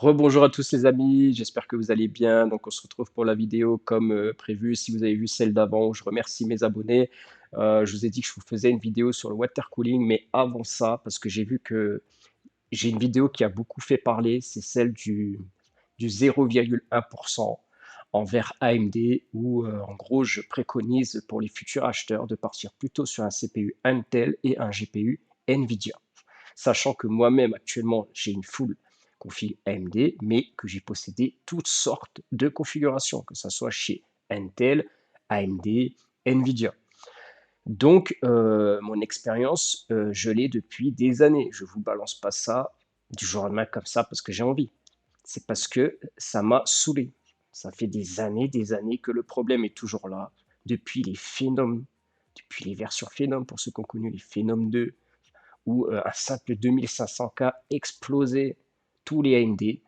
Rebonjour à tous les amis, j'espère que vous allez bien. Donc on se retrouve pour la vidéo comme prévu. Si vous avez vu celle d'avant, je remercie mes abonnés. Je vous ai dit que je vous faisais une vidéo sur le water cooling, mais avant ça, parce que j'ai vu que j'ai une vidéo qui a beaucoup fait parler, c'est celle du 0,1% envers AMD, où en gros je préconise pour les futurs acheteurs de partir plutôt sur un CPU Intel et un GPU Nvidia. Sachant que moi-même actuellement j'ai une full config AMD, mais que j'ai possédé toutes sortes de configurations, que ce soit chez Intel, AMD, Nvidia. Donc, mon expérience, je l'ai depuis des années. Je vous balance pas ça du jour au lendemain comme ça parce que j'ai envie. C'est parce que ça m'a saoulé. Ça fait des années que le problème est toujours là. Depuis les Phenom, depuis les versions Phenom, pour ceux qui ont connu les Phenom 2, où un simple 2500K explosait tous les AMD.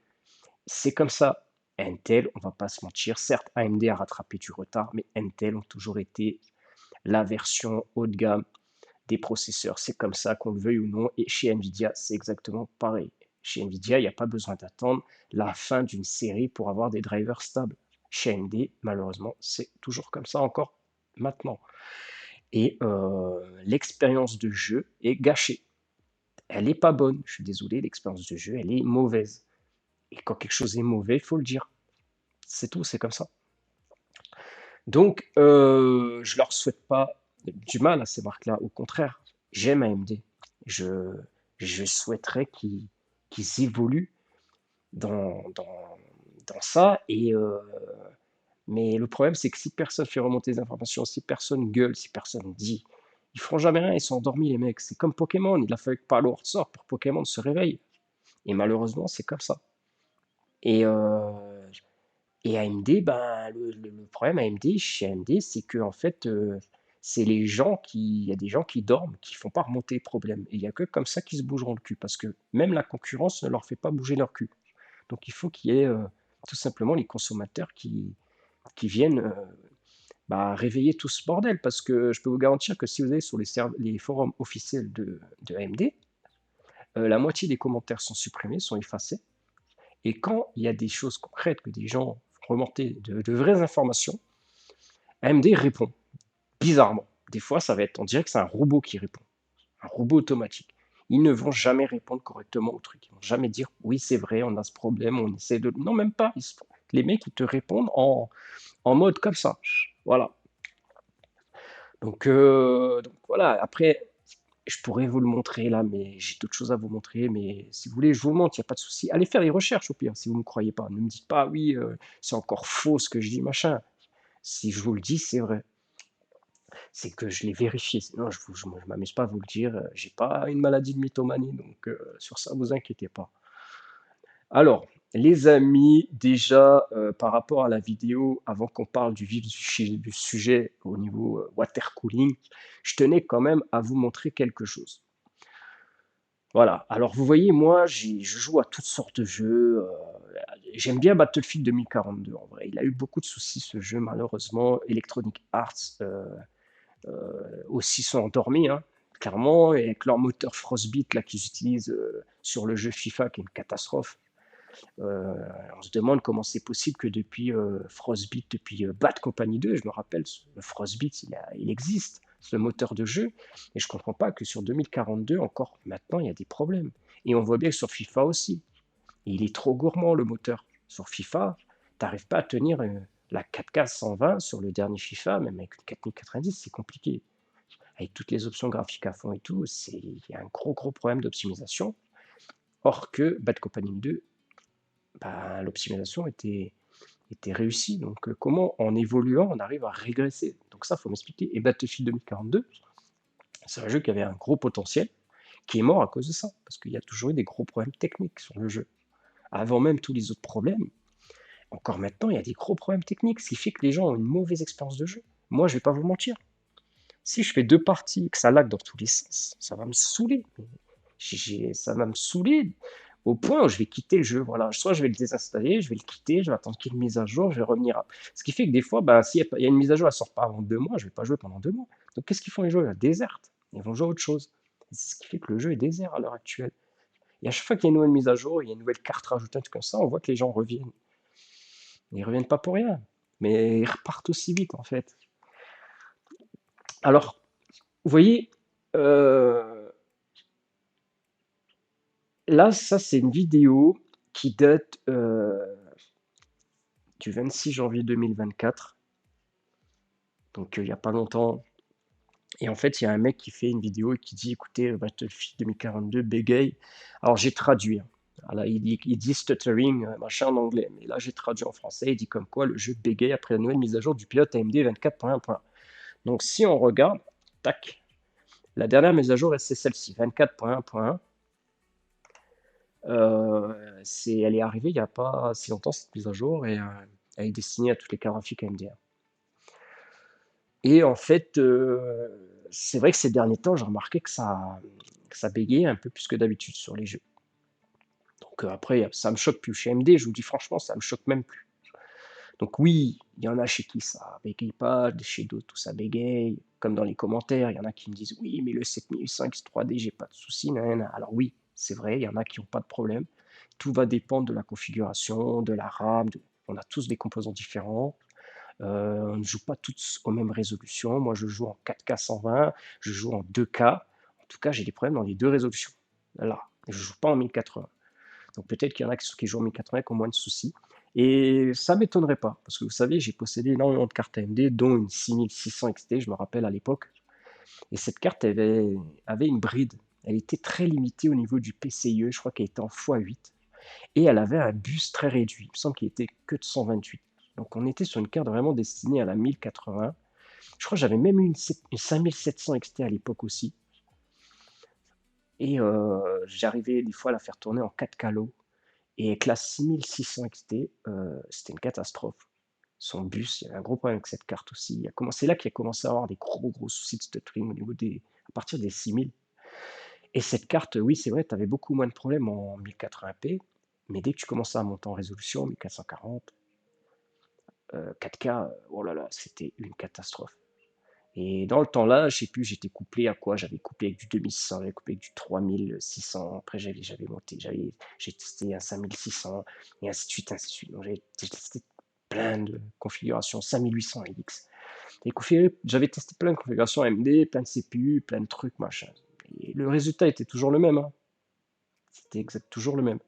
C'est comme ça. Intel, on va pas se mentir, certes AMD a rattrapé du retard, mais Intel ont toujours été la version haut de gamme des processeurs. C'est comme ça, qu'on le veuille ou non. Et chez Nvidia, c'est exactement pareil. Chez Nvidia, il n'y a pas besoin d'attendre la fin d'une série pour avoir des drivers stables. Chez AMD, malheureusement, c'est toujours comme ça encore maintenant. Et l'expérience de jeu est gâchée. Elle n'est pas bonne. Je suis désolé, l'expérience de jeu, elle est mauvaise. Et quand quelque chose est mauvais, il faut le dire. C'est tout, c'est comme ça. Donc, je leur souhaite pas du mal à ces marques-là. Au contraire, j'aime AMD. Je, je souhaiterais qu'ils évoluent dans, dans, dans ça. Mais le problème, c'est que si personne fait remonter les informations, si personne gueule, si personne dit, ils feront jamais rien. Ils sont endormis, les mecs. C'est comme Pokémon. Il a fallu que Palo sorte pour Pokémon se réveille. Et malheureusement, c'est comme ça. Et, euh, Et AMD, ben, le problème AMD, chez AMD, c'est que en fait, c'est les gens il y a des gens qui dorment, qui font pas remonter les problèmes. Et il y a que comme ça qu'ils se bougeront le cul, parce que même la concurrence ne leur fait pas bouger leur cul. Donc il faut qu'il y ait tout simplement les consommateurs qui viennent bah, réveiller tout ce bordel, parce que je peux vous garantir que si vous allez sur les forums officiels de AMD, la moitié des commentaires sont supprimés, sont effacés. Et quand il y a des choses concrètes que des gens font remonter de vraies informations, AMD répond bizarrement. Des fois, ça va être, on dirait que c'est un robot qui répond, un robot automatique. Ils ne vont jamais répondre correctement au truc. Ils vont jamais dire oui, c'est vrai, on a ce problème, on essaie de. Non, même pas. Les mecs, ils te répondent en mode comme ça. Voilà. Donc voilà. Après, je pourrais vous le montrer là, mais j'ai d'autres choses à vous montrer. Mais si vous voulez, je vous le montre, il n'y a pas de souci. Allez faire des recherches au pire, si vous ne me croyez pas. Ne me dites pas, oui, c'est encore faux ce que je dis, machin. Si je vous le dis, c'est vrai. C'est que je l'ai vérifié. Sinon, je ne m'amuse pas à vous le dire. J'ai pas une maladie de mythomanie, donc sur ça, vous inquiétez pas. Alors, les amis, déjà, par rapport à la vidéo, avant qu'on parle du vif du sujet au niveau water cooling, je tenais quand même à vous montrer quelque chose. Voilà. Alors, vous voyez, moi, je joue à toutes sortes de jeux. J'aime bien Battlefield 2042, en vrai. Il a eu beaucoup de soucis, ce jeu, malheureusement. Electronic Arts aussi sont endormis, hein, clairement, et avec leur moteur Frostbite là, qu'ils utilisent sur le jeu FIFA, qui est une catastrophe. Euh, on se demande comment c'est possible que depuis Frostbite, depuis Bad Company 2, je me rappelle, le Frostbite, il existe, ce moteur de jeu, et je ne comprends pas que sur 2042, encore maintenant, il y a des problèmes. Et on voit bien que sur FIFA aussi, il est trop gourmand le moteur. Sur FIFA, tu n'arrives pas à tenir la 4K 120 sur le dernier FIFA, même avec une 4090, c'est compliqué. Avec toutes les options graphiques à fond et tout, il y a un gros problème d'optimisation. Or que Bad Company 2, bah, l'optimisation était réussie. Donc comment en évoluant on arrive à régresser? Donc ça, il faut m'expliquer. Et Battlefield 2042, c'est un jeu qui avait un gros potentiel, qui est mort à cause de ça, parce qu'il y a toujours eu des gros problèmes techniques sur le jeu. Avant même tous les autres problèmes, encore maintenant, il y a des gros problèmes techniques, ce qui fait que les gens ont une mauvaise expérience de jeu. Moi, je vais pas vous mentir. Si je fais deux parties et que ça lag dans tous les sens, ça va me saouler. Ça va me saouler au point où je vais quitter le jeu. Voilà. Soit je vais le désinstaller, je vais le quitter, je vais attendre qu'il y ait une mise à jour, je vais revenir. Ce qui fait que des fois, bah, s'il y a une mise à jour, elle ne sort pas avant 2 mois, je ne vais pas jouer pendant 2 mois. Donc qu'est-ce qu'ils font les joueurs? Ils désertent. Ils vont jouer à autre chose. C'est ce qui fait que le jeu est désert à l'heure actuelle. Et à chaque fois qu'il y a une nouvelle mise à jour, il y a une nouvelle carte rajoutée, un truc comme ça, on voit que les gens reviennent. Ils reviennent pas pour rien, mais ils repartent aussi vite en fait. Alors, vous voyez, là, ça c'est une vidéo qui date du 26 janvier 2024, donc il n'y a pas longtemps. Et en fait, il y a un mec qui fait une vidéo et qui dit, écoutez, Battlefield 2042 bégaye. Alors j'ai traduit, hein. Voilà, il dit stuttering, machin en anglais, mais là j'ai traduit en français. Il dit comme quoi le jeu bégaye après la nouvelle mise à jour du pilote AMD 24.1. Donc si on regarde, tac, la dernière mise à jour, c'est celle-ci, 24.1.1. Elle est arrivée il n'y a pas si longtemps, cette mise à jour, et elle est destinée à toutes les cartes graphiques AMD. Et en fait, c'est vrai que ces derniers temps, j'ai remarqué que ça bégayait un peu plus que d'habitude sur les jeux. Donc après, ça me choque plus. Chez AMD, je vous dis franchement, ça me choque même plus. Donc oui, il y en a chez qui ça bégaye pas, chez d'autres tout ça bégaye. Comme dans les commentaires, il y en a qui me disent oui, mais le 7800 X3D, j'ai pas de souci. Alors oui, c'est vrai, il y en a qui n'ont pas de problème. Tout va dépendre de la configuration, de la RAM. On a tous des composants différents. On ne joue pas tous aux mêmes résolutions. Moi, je joue en 4K 120, je joue en 2K. En tout cas, j'ai des problèmes dans les deux résolutions. Là, je ne joue pas en 1080. Donc peut-être qu'il y en a qui jouent en 1080 qui ont moins de soucis. Et ça ne m'étonnerait pas, parce que vous savez, j'ai possédé énormément de cartes AMD, dont une 6600 XT, je me rappelle à l'époque. Et cette carte avait une bride. Elle était très limitée au niveau du PCIe, je crois qu'elle était en x8. Et elle avait un bus très réduit, il me semble qu'il était que de 128. Donc on était sur une carte vraiment destinée à la 1080. Je crois que j'avais même eu une 5700 XT à l'époque aussi. Et j'arrivais des fois à la faire tourner en 4K low. Et avec la 6600 XT, c'était une catastrophe. Son bus, il y avait un gros problème avec cette carte aussi. C'est là qu'il a commencé à avoir des gros soucis de stuttering au niveau à partir des 6000. Et cette carte, oui, c'est vrai, tu avais beaucoup moins de problèmes en 1080p, mais dès que tu commençais à monter en résolution, 1440, 4K, oh là là, c'était une catastrophe. Et dans le temps là, je sais plus, j'étais couplé à quoi? J'avais couplé avec du 2600, j'avais couplé avec du 3600. Après, j'avais monté, j'ai testé un 5600, et ainsi de suite, ainsi de suite. Donc, j'ai testé plein de configurations, 5800 LX. J'avais testé plein de configurations AMD, plein de CPU, plein de trucs, machin. Et le résultat était toujours le même, hein. C'était toujours le même.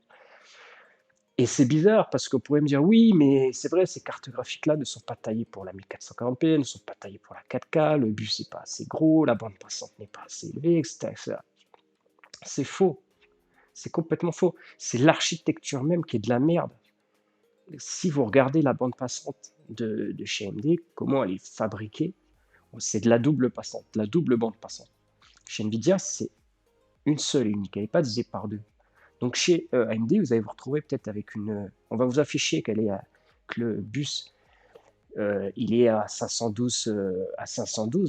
Et c'est bizarre parce qu'on pourrait me dire oui, mais c'est vrai, ces cartes graphiques-là ne sont pas taillées pour la 1440p, ne sont pas taillées pour la 4K, le bus n'est pas assez gros, la bande passante n'est pas assez élevée, etc., etc. C'est faux, c'est complètement faux. C'est l'architecture même qui est de la merde. Si vous regardez la bande passante de chez AMD, comment elle est fabriquée, c'est de la double passante, de la double bande passante. Chez Nvidia, c'est une seule et unique, elle n'est pas divisée par deux. Donc chez AMD, vous allez vous retrouver peut-être avec on va vous afficher que le bus, il est à 512,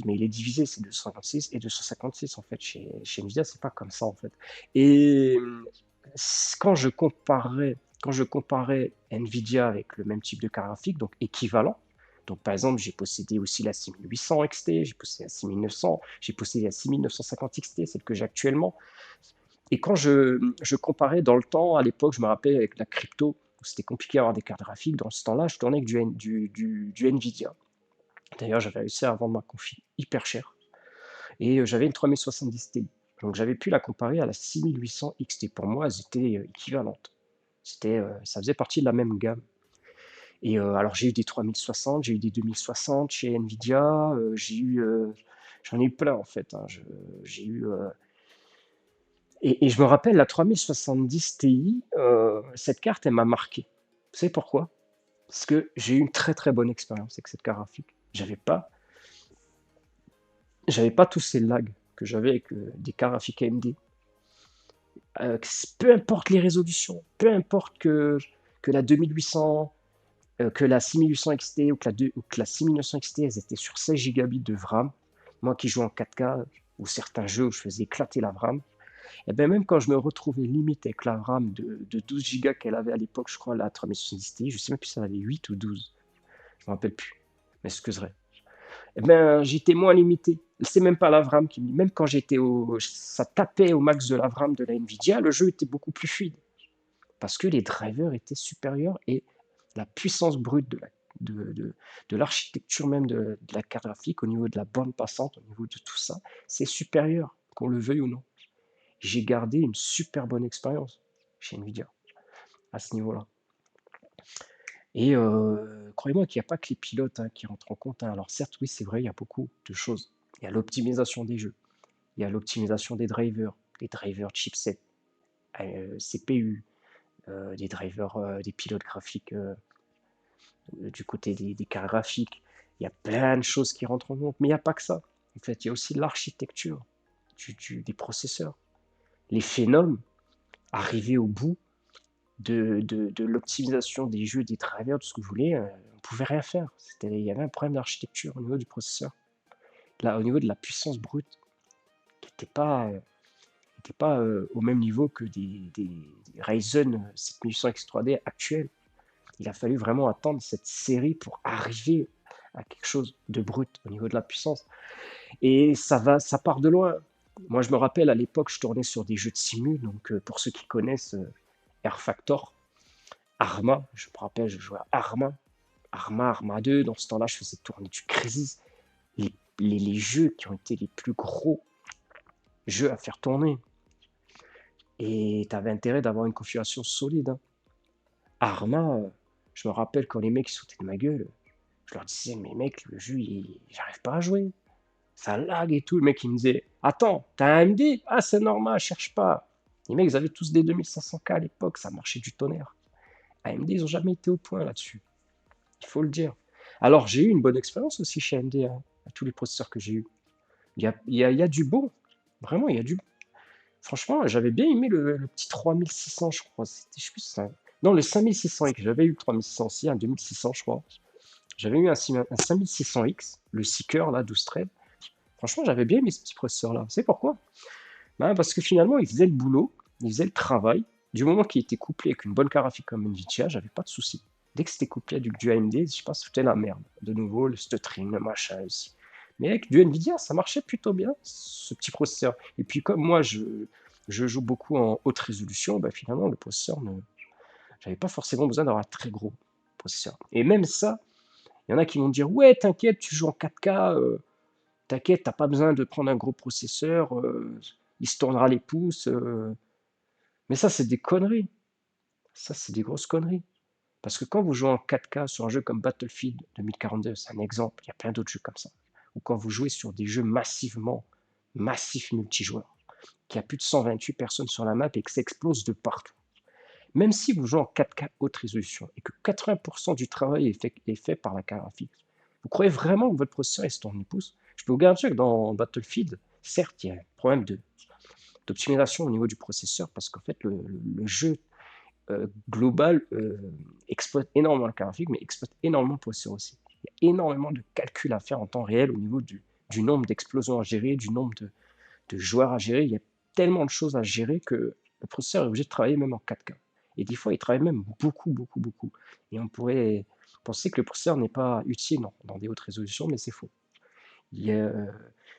mais il est divisé, c'est 256 et 256 en fait. Chez Nvidia, c'est pas comme ça en fait. Et quand je comparais Nvidia avec le même type de carte graphique, donc équivalent, donc par exemple, j'ai possédé aussi la 6800 XT, j'ai possédé la 6900, j'ai possédé la 6950 XT, celle que j'ai actuellement. Et quand je comparais dans le temps, à l'époque, je me rappelle avec la crypto, où c'était compliqué d'avoir des cartes graphiques. Dans ce temps-là, je tournais avec du Nvidia. D'ailleurs, j'avais réussi à vendre ma config hyper cher. Et j'avais une 3070 Ti. Donc j'avais pu la comparer à la 6800 XT. Pour moi, elles étaient équivalentes. Ça faisait partie de la même gamme. Et alors j'ai eu des 3060, j'ai eu des 2060 chez Nvidia, j'en ai eu plein en fait, hein. J'ai eu et je me rappelle la 3070 Ti, cette carte, elle m'a marqué. Vous savez pourquoi? Parce que j'ai eu une très très bonne expérience avec cette carte graphique. J'avais pas tous ces lags que j'avais avec des cartes graphiques AMD. Peu importe les résolutions, peu importe que la 2800, que la 6800 XT ou que la 6900 XT, elles étaient sur 16 gigabits de RAM. Moi qui joue en 4K, ou certains jeux où je faisais éclater la RAM, et bien même quand je me retrouvais limite avec la RAM de 12 Go qu'elle avait à l'époque, je crois, la 3070 Ti, je sais même plus si elle avait 8 ou 12, je me rappelle plus, m'excuserai. Et ben j'étais moins limité. c'est même pas la VRAM qui me dit, même quand j'étais ça tapait au max de la VRAM de la Nvidia, le jeu était beaucoup plus fluide. Parce que les drivers étaient supérieurs et la puissance brute de l'architecture même de la carte graphique, au niveau de la bande passante, au niveau de tout ça, c'est supérieur, qu'on le veuille ou non. J'ai gardé une super bonne expérience chez Nvidia à ce niveau-là. Et croyez-moi qu'il n'y a pas que les pilotes qui rentrent en compte. Alors certes, oui, c'est vrai, il y a beaucoup de choses. Il y a l'optimisation des jeux, il y a l'optimisation des drivers chipset, CPU, des drivers, des pilotes graphiques du côté des cartes graphiques. Il y a plein de choses qui rentrent en compte, mais il n'y a pas que ça. En fait, il y a aussi l'architecture des processeurs. Les phénomènes, arriver au bout de l'optimisation des jeux, des drivers, de ce que vous voulez, on ne pouvait rien faire. Il y avait un problème d'architecture au niveau du processeur. Là, au niveau de la puissance brute, qui n'était pas au même niveau que des Ryzen 7800 X3D actuels. Il a fallu vraiment attendre cette série pour arriver à quelque chose de brut au niveau de la puissance. Et ça part de loin. Moi, je me rappelle à l'époque, je tournais sur des jeux de simu. Donc, pour ceux qui connaissent Air Factor, Arma, je me rappelle, je jouais à Arma 2. Dans ce temps-là, je faisais tourner du Crysis. Les jeux qui ont été les plus gros jeux à faire tourner. Et tu avais intérêt d'avoir une configuration solide. Arma, je me rappelle quand les mecs sautaient de ma gueule, je leur disais, mais mec, le jeu, j'arrive pas à jouer. Ça lag et tout. Le mec, il me disait, attends, t'as un AMD? Ah, c'est normal, cherche pas. Les mecs, ils avaient tous des 2500K à l'époque, ça marchait du tonnerre. AMD, ils ont jamais été au point là-dessus. Il faut le dire. Alors, j'ai eu une bonne expérience aussi chez AMD, à tous les processeurs que j'ai eu. Il y a du bon. Vraiment, il y a du bon. Franchement, j'avais bien aimé le petit 3600, je crois. C'était, je sais plus, non, le 5600X. J'avais eu le 3600 aussi, un 2600, je crois. J'avais eu un 5600X, le Seeker, là, 12 threads. Franchement, j'avais bien aimé ce petit processeur-là. C'est pourquoi? Parce que finalement, il faisait le boulot, il faisait le travail. Du moment qu'il était couplé avec une bonne carte graphique comme Nvidia, j'avais pas de souci. Dès que c'était couplé avec du AMD, je pense que c'était la merde. De nouveau, le stuttering, le machin aussi. Mais avec du Nvidia, ça marchait plutôt bien, ce petit processeur. Et puis comme moi, je joue beaucoup en haute résolution, finalement, le processeur, j'avais pas forcément besoin d'avoir un très gros processeur. Et même ça, il y en a qui vont me dire, ouais, t'inquiète, tu joues en 4K, t'inquiète, t'as pas besoin de prendre un gros processeur, il se tournera les pouces. Mais ça, c'est des conneries. Ça, c'est des grosses conneries. Parce que quand vous jouez en 4K sur un jeu comme Battlefield 2042, c'est un exemple, il y a plein d'autres jeux comme ça. Ou quand vous jouez sur des jeux massifs multijoueurs, qu'il y a plus de 128 personnes sur la map et que ça explose de partout. Même si vous jouez en 4K haute résolution et que 80% du travail est fait par la carte graphique, vous croyez vraiment que votre processeur se tourne les pouces? Je peux vous garantir que dans Battlefield, certes, il y a un problème d'optimisation au niveau du processeur parce qu'en fait, le jeu global exploite énormément la carte graphique, mais exploite énormément le processeur aussi. Il y a énormément de calculs à faire en temps réel au niveau du nombre d'explosions à gérer, du nombre de joueurs à gérer. Il y a tellement de choses à gérer que le processeur est obligé de travailler même en 4K. Et des fois, il travaille même beaucoup, beaucoup, beaucoup. Et on pourrait penser que le processeur n'est pas utile dans des hautes résolutions, mais c'est faux.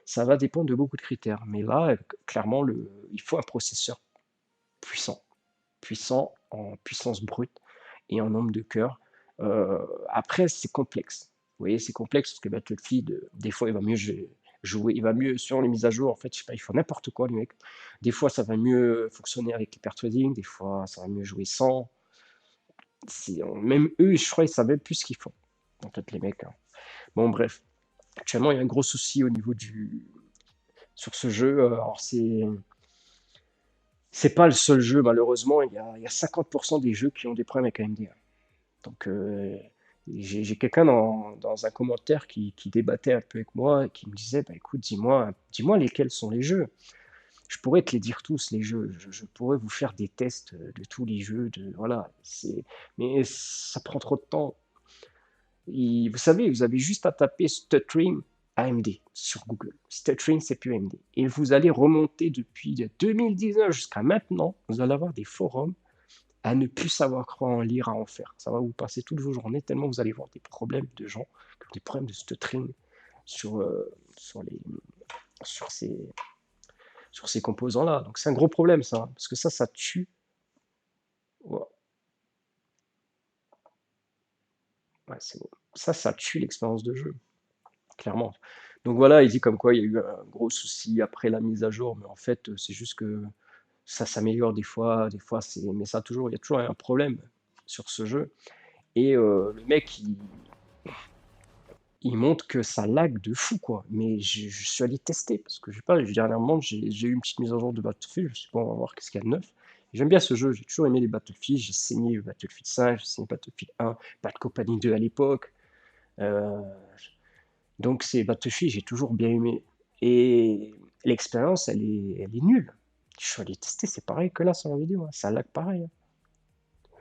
Ça va dépendre de beaucoup de critères. Mais là, clairement, il faut un processeur puissant. Puissant en puissance brute et en nombre de cœurs. Après, c'est complexe. Vous voyez, c'est complexe parce que Battlefield, des fois, il va mieux jouer, il va mieux sur les mises à jour. En fait, je sais pas, il faut n'importe quoi, les mecs. Des fois, ça va mieux fonctionner avec les pair trading, des fois, ça va mieux jouer sans. Même eux, je crois, ils savent même plus ce qu'ils font. En fait, les mecs. Bon, bref. Actuellement, il y a un gros souci au niveau sur ce jeu. Alors, c'est pas le seul jeu, malheureusement. Il y a 50% des jeux qui ont des problèmes avec AMD. Donc, j'ai quelqu'un dans un commentaire qui débattait un peu avec moi et qui me disait, écoute, dis-moi lesquels sont les jeux. Je pourrais te les dire tous, les jeux. Je pourrais vous faire des tests de tous les jeux. Voilà, mais ça prend trop de temps. Vous savez, vous avez juste à taper Stuttering AMD sur Google. Stuttering, c'est plus AMD. Et vous allez remonter depuis 2019 jusqu'à maintenant. Vous allez avoir des forums à ne plus savoir quoi en lire, à en faire. Ça va vous passer toutes vos journées tellement vous allez voir des problèmes de gens qui ont des problèmes de stuttering sur sur ces composants-là. Donc c'est un gros problème ça, hein, parce que ça tue. Ouais, ouais, c'est bon. Ça tue l'expérience de jeu, clairement. Donc voilà, il dit comme quoi il y a eu un gros souci après la mise à jour, mais en fait, c'est juste que ça s'améliore des fois mais ça toujours, il y a toujours un problème sur ce jeu. Et le mec, il montre que ça lag de fou, quoi. Mais je suis allé tester parce que je sais pas, dernièrement, j'ai eu une petite mise à jour de Battlefield. Je me suis dit, bon, on va voir qu'est-ce qu'il y a de neuf. Et j'aime bien ce jeu, j'ai toujours aimé les Battlefield. J'ai saigné Battlefield 5, j'ai saigné Battlefield 1, Bad Company 2 à l'époque. Euh, donc, c'est Battlefield, j'ai toujours bien aimé. Et l'expérience, elle est nulle. Je suis allé tester, c'est pareil que là sur la vidéo, hein. Ça lag pareil, hein.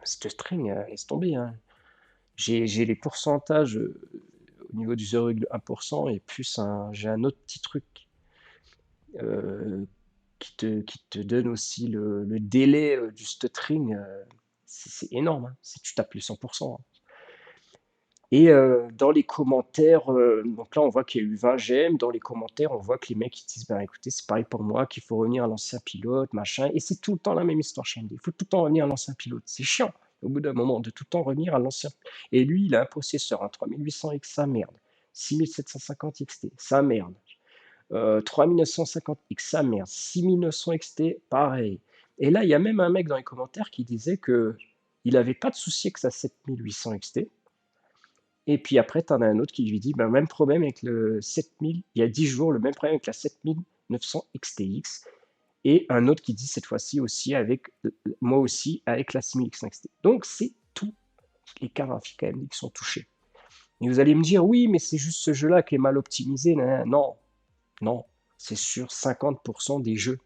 Cette string, laisse tomber, hein. J'ai les pourcentages au niveau du 0,1% et plus j'ai un autre petit truc euh, qui te donne aussi le délai du stuttering. C'est énorme, hein, si tu tapes le 100%, hein. Et dans les commentaires, donc là on voit qu'il y a eu 20 j'aime. Dans les commentaires, on voit que les mecs ils disent ben écoutez, c'est pareil pour moi, qu'il faut revenir à l'ancien pilote, machin. Et c'est tout le temps la même histoire chez AMD. Il faut tout le temps revenir à l'ancien pilote. C'est chiant au bout d'un moment de tout le temps revenir à l'ancien. Et lui, il a un processeur, un 3800X, sa merde. 6750 XT, sa merde. 3950X, sa merde. 6900 XT, pareil. Et là, il y a même un mec dans les commentaires qui disait que il n'avait pas de souci avec sa 7800 XT. Et puis après, tu en as un autre qui lui dit, ben, même problème avec le 7000, il y a 10 jours, le même problème avec la 7900 XTX. Et un autre qui dit cette fois-ci aussi, avec moi aussi, avec la 6000X XT. Donc c'est tous les cartes graphiques AMD qui sont touchés. Et vous allez me dire, oui, mais c'est juste ce jeu-là qui est mal optimisé. Non, non, c'est sur 50% des jeux.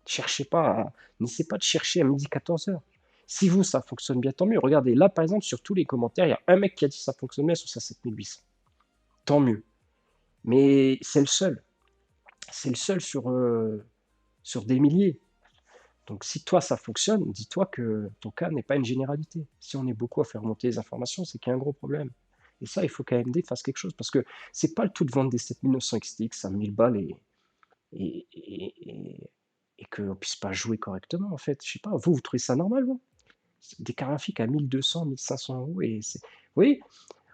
Cherchez pas, n'essayez pas de chercher à midi 14h. Si vous, ça fonctionne bien, tant mieux. Regardez, là, par exemple, sur tous les commentaires, il y a un mec qui a dit que ça fonctionne bien sur sa 7800. Tant mieux. Mais c'est le seul. C'est le seul sur des milliers. Donc si toi ça fonctionne, dis-toi que ton cas n'est pas une généralité. Si on est beaucoup à faire monter les informations, c'est qu'il y a un gros problème. Et ça, il faut qu'AMD fasse quelque chose. Parce que c'est pas le tout de vendre des 7900 XTX à 1000 balles et, et, et, et qu'on puisse pas jouer correctement, en fait. Je sais pas, vous trouvez ça normal, vous? Des cartes graphiques à 1200, 1500 euros. Vous voyez,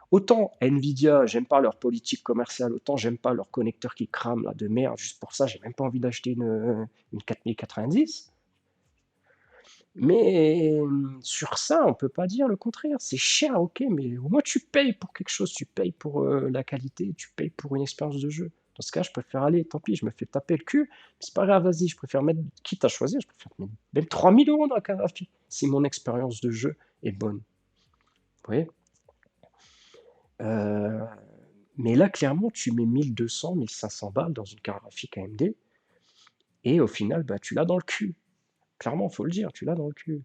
autant Nvidia, j'aime pas leur politique commerciale, autant j'aime pas leur connecteur qui crame là, de merde. Juste pour ça, j'ai même pas envie d'acheter une 4090. Mais sur ça, on peut pas dire le contraire. C'est cher, ok, mais au moins tu payes pour quelque chose, tu payes pour la qualité, tu payes pour une expérience de jeu. Dans ce cas, je préfère aller, tant pis, je me fais taper le cul, c'est pas grave, vas-y, je préfère mettre, quitte à choisir, je préfère mettre même 3000 euros dans la carte graphique, si mon expérience de jeu est bonne. Vous voyez? Euh, mais là, clairement, tu mets 1200, 1500 balles dans une carte graphique AMD, et au final, bah, tu l'as dans le cul. Clairement, faut le dire, tu l'as dans le cul.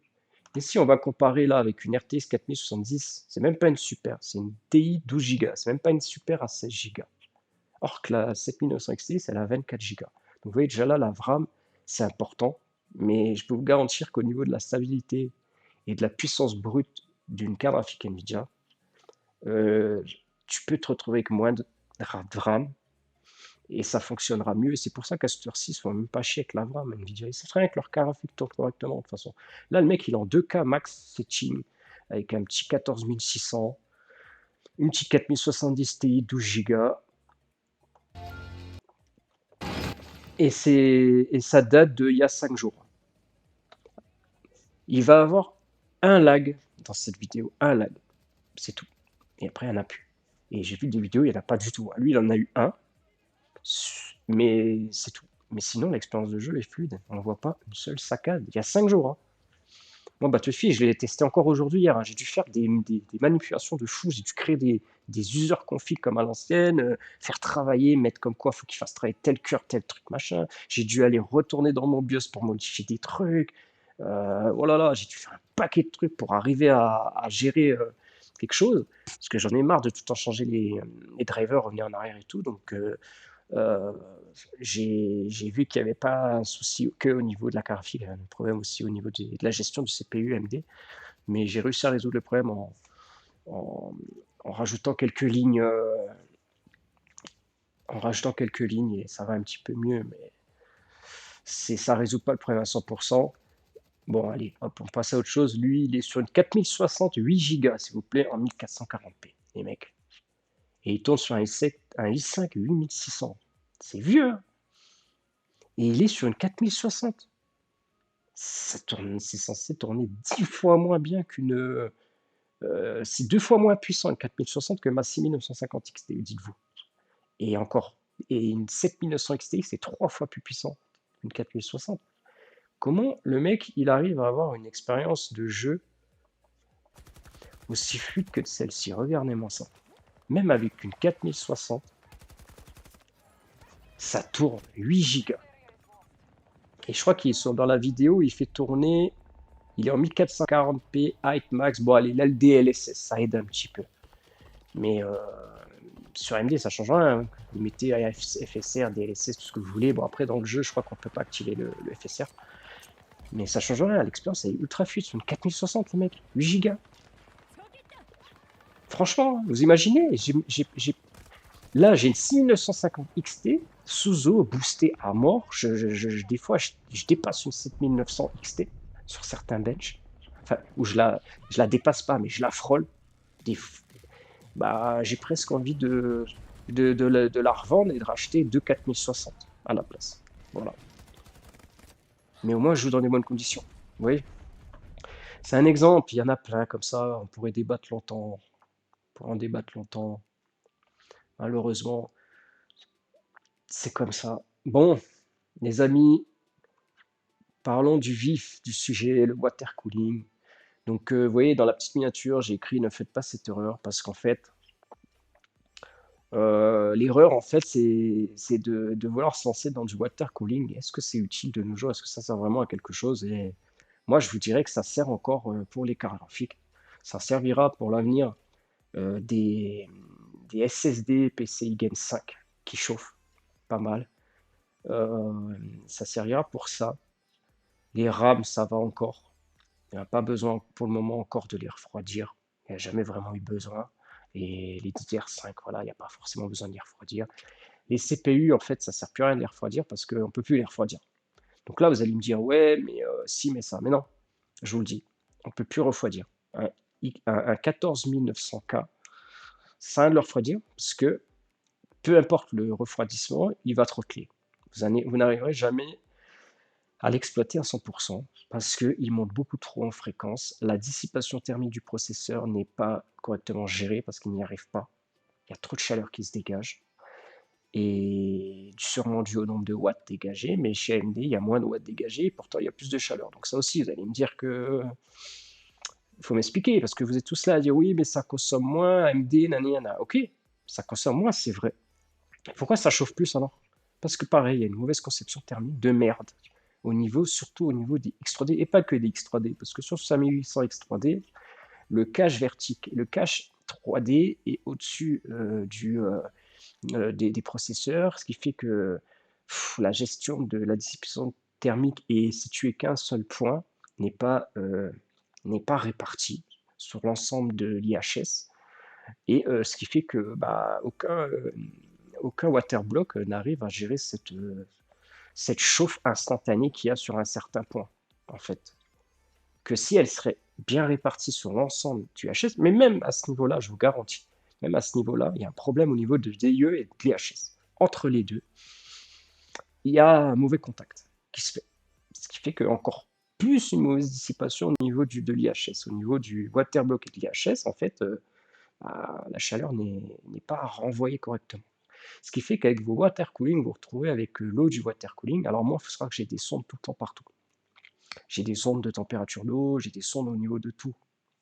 Et si on va comparer là avec une RTX 4070, c'est même pas une super, c'est une TI 12 Go, c'est même pas une super à 16 Go. Or que la 7900 XT, elle a 24 Go. Donc vous voyez déjà là, la VRAM, c'est important, mais je peux vous garantir qu'au niveau de la stabilité et de la puissance brute d'une carte graphique Nvidia, euh, tu peux te retrouver avec moins de RAM et ça fonctionnera mieux. Et c'est pour ça qu'à cette heure-ci, ils ne font même pas chier avec la VRAM, Nvidia. Ils savent très bien que leur carte graphique tourne correctement, de toute façon. Là, le mec, il est en 2K max setting, avec un petit 14600, une petite 4070 Ti 12 Go, et ça date d'il y a 5 jours. Il va avoir un lag dans cette vidéo, un lag, c'est tout. Et après, il n'y en a plus. Et j'ai vu des vidéos, il n'y en a pas du tout. Lui, il en a eu un, mais c'est tout. Mais sinon, l'expérience de jeu est fluide. On ne voit pas une seule saccade. Il y a 5 jours, hein. Moi, Battlefield, je l'ai testé encore aujourd'hui hier, hein. J'ai dû faire des manipulations de fou. J'ai dû créer des user config comme à l'ancienne, faire travailler, mettre comme quoi il faut qu'il fasse travailler tel cœur, tel truc, machin. J'ai dû aller retourner dans mon BIOS pour modifier des trucs. Oh là là, j'ai dû faire un paquet de trucs pour arriver à gérer quelque chose. Parce que j'en ai marre de tout le temps changer les drivers, revenir en arrière et tout. Donc, euh, j'ai vu qu'il n'y avait pas un souci que au niveau de la carte graphique, il y avait un problème aussi au niveau de la gestion du CPU AMD, mais j'ai réussi à résoudre le problème en rajoutant quelques lignes en rajoutant quelques lignes et ça va un petit peu mieux, mais ça résout pas le problème à 100%. Bon, allez, hop, on passe à autre chose. Lui, il est sur une 4060 8 Go, s'il vous plaît, en 1440p, les mecs. Et il tourne sur un i5 8600. C'est vieux, hein. Et il est sur une 4060. C'est censé tourner 10 fois moins bien c'est 2 fois moins puissant une 4060 que ma 6950 XT, dites-vous. Et encore, et une 7900 XT, c'est 3 fois plus puissant qu'une 4060. Comment le mec, il arrive à avoir une expérience de jeu aussi fluide que celle-ci? Regardez-moi ça. Même avec une 4060, ça tourne 8 Go. Et je crois qu'il est dans la vidéo, il fait tourner, il est en 1440p, height max. Bon, allez, là, le DLSS, ça aide un petit peu. Mais sur AMD, ça change rien, hein. Vous mettez FSR, DLSS, tout ce que vous voulez. Bon, après, dans le jeu, je crois qu'on ne peut pas activer le FSR. Mais ça change rien, l'expérience est ultra fluide. Sur une 4060, le mec, 8 Go. Franchement, vous imaginez, là, j'ai une 6950 XT, sous-eau, boosté à mort. Des fois, je dépasse une 7900 XT sur certains benches. Enfin, où je la dépasse pas, mais je la frôle. Bah, j'ai presque envie de la revendre et de racheter deux 4060 à la place. Voilà. Mais au moins, je joue dans des bonnes conditions. Vous voyez? C'est un exemple, il y en a plein comme ça. On pourrait débattre longtemps. On pourrait en débattre longtemps. Malheureusement, c'est comme ça. Bon, les amis, parlons du vif du sujet, le water cooling. Donc, vous voyez, dans la petite miniature, j'ai écrit ne faites pas cette erreur parce qu'en fait, l'erreur, en fait, c'est de vouloir se lancer dans du water cooling. Est-ce que c'est utile de nos jours? Est-ce que ça sert vraiment à quelque chose? Et moi, je vous dirais que ça sert encore pour les cartes graphiques. Ça servira pour l'avenir des SSD PCI Gen 5 qui chauffent pas mal. Ça servira pour ça. Les RAM, ça va encore. Il n'y a pas besoin pour le moment encore de les refroidir. Il n'y a jamais vraiment eu besoin. Et les DDR5, voilà, il n'y a pas forcément besoin de les refroidir. Les CPU, en fait, ça ne sert plus à rien de les refroidir parce qu'on ne peut plus les refroidir. Donc là, vous allez me dire, ouais, mais si, mais ça. Mais non, je vous le dis, on ne peut plus refroidir. Un 14900K, ça a de le refroidir parce que peu importe le refroidissement, il va trotteler. Vous n'arriverez jamais à l'exploiter à 100% parce qu'il monte beaucoup trop en fréquence. La dissipation thermique du processeur n'est pas correctement gérée parce qu'il n'y arrive pas. Il y a trop de chaleur qui se dégage et sûrement dû au nombre de watts dégagés, mais chez AMD, il y a moins de watts dégagés et pourtant il y a plus de chaleur. Donc ça aussi, vous allez me dire que il faut m'expliquer parce que vous êtes tous là à dire oui, mais ça consomme moins, AMD, nanana. Ok, ça consomme moins, c'est vrai. Pourquoi ça chauffe plus alors? Parce que pareil, il y a une mauvaise conception thermique de merde surtout au niveau des X3D, et pas que des X3D, parce que sur 5800 X3D, le cache vertique, le cache 3D est au-dessus des processeurs, ce qui fait que la gestion de la dissipation thermique est située qu'un seul point, n'est pas, euh, n'est pas répartie sur l'ensemble de l'IHS, et ce qui fait que bah, aucun waterblock n'arrive à gérer cette chauffe instantanée qu'il y a sur un certain point, en fait. Que si elle serait bien répartie sur l'ensemble du HS, mais même à ce niveau-là, je vous garantis, même à ce niveau-là, il y a un problème au niveau de DIE et de l'IHS. Entre les deux, il y a un mauvais contact qui se fait. Ce qui fait que encore plus une mauvaise dissipation au niveau de l'IHS, au niveau du waterblock et de l'IHS, en fait, la chaleur n'est pas renvoyée correctement. Ce qui fait qu'avec vos water cooling, vous vous retrouvez avec l'eau du water cooling. Alors moi, il faut savoir que j'ai des sondes tout le temps partout. J'ai des sondes de température d'eau, j'ai des sondes au niveau de tout,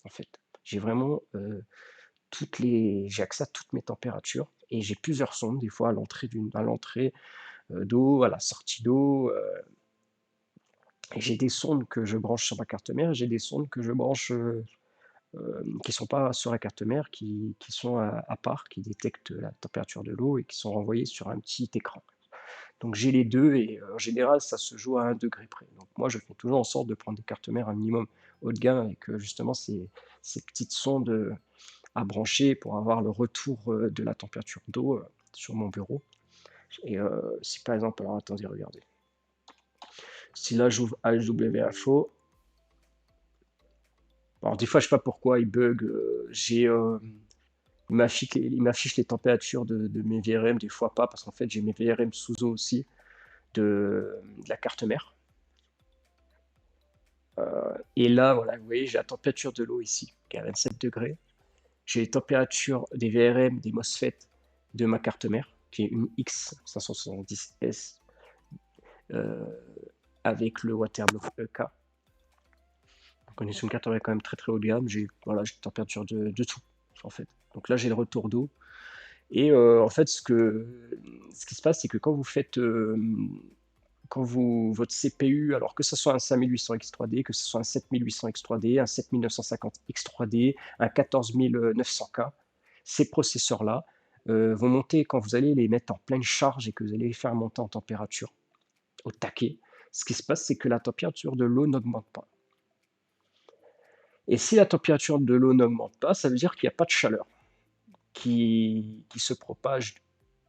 en fait. J'ai vraiment j'ai accès à toutes mes températures et j'ai plusieurs sondes, des fois à l'entrée d'eau, à la sortie d'eau. Et j'ai des sondes que je branche sur ma carte mère, et j'ai des sondes que je branche qui ne sont pas sur la carte mère, qui sont à part, qui détectent la température de l'eau et qui sont renvoyées sur un petit écran. Donc j'ai les deux et en général ça se joue à 1 degré près. Donc moi je fais toujours en sorte de prendre des cartes mères un minimum haut de gamme avec justement ces petites sondes à brancher pour avoir le retour de la température d'eau sur mon bureau. Et si par exemple, alors attendez, regardez. Si là j'ouvre HWinfo, alors des fois je sais pas pourquoi il bug, il m'affiche les températures de mes VRM, des fois pas, parce qu'en fait j'ai mes VRM sous eau aussi de la carte mère. Et là, voilà, vous voyez, j'ai la température de l'eau ici, qui est à 27 degrés. J'ai les températures des VRM, des MOSFET de ma carte mère, qui est une X570S avec le Waterblock EK. Donc on est sur une carte mère quand même très très haut de gamme. J'ai voilà, j'ai une température de tout, en fait. Donc là, j'ai le retour d'eau. Et en fait, ce qui se passe, c'est que quand vous faites votre CPU, alors que ce soit un 5800 X3D, que ce soit un 7800 X3D, un 7950 X3D, un 14900K, ces processeurs-là vont monter quand vous allez les mettre en pleine charge et que vous allez les faire monter en température au taquet. Ce qui se passe, c'est que la température de l'eau n'augmente pas. Et si la température de l'eau n'augmente pas, ça veut dire qu'il n'y a pas de chaleur qui se propage,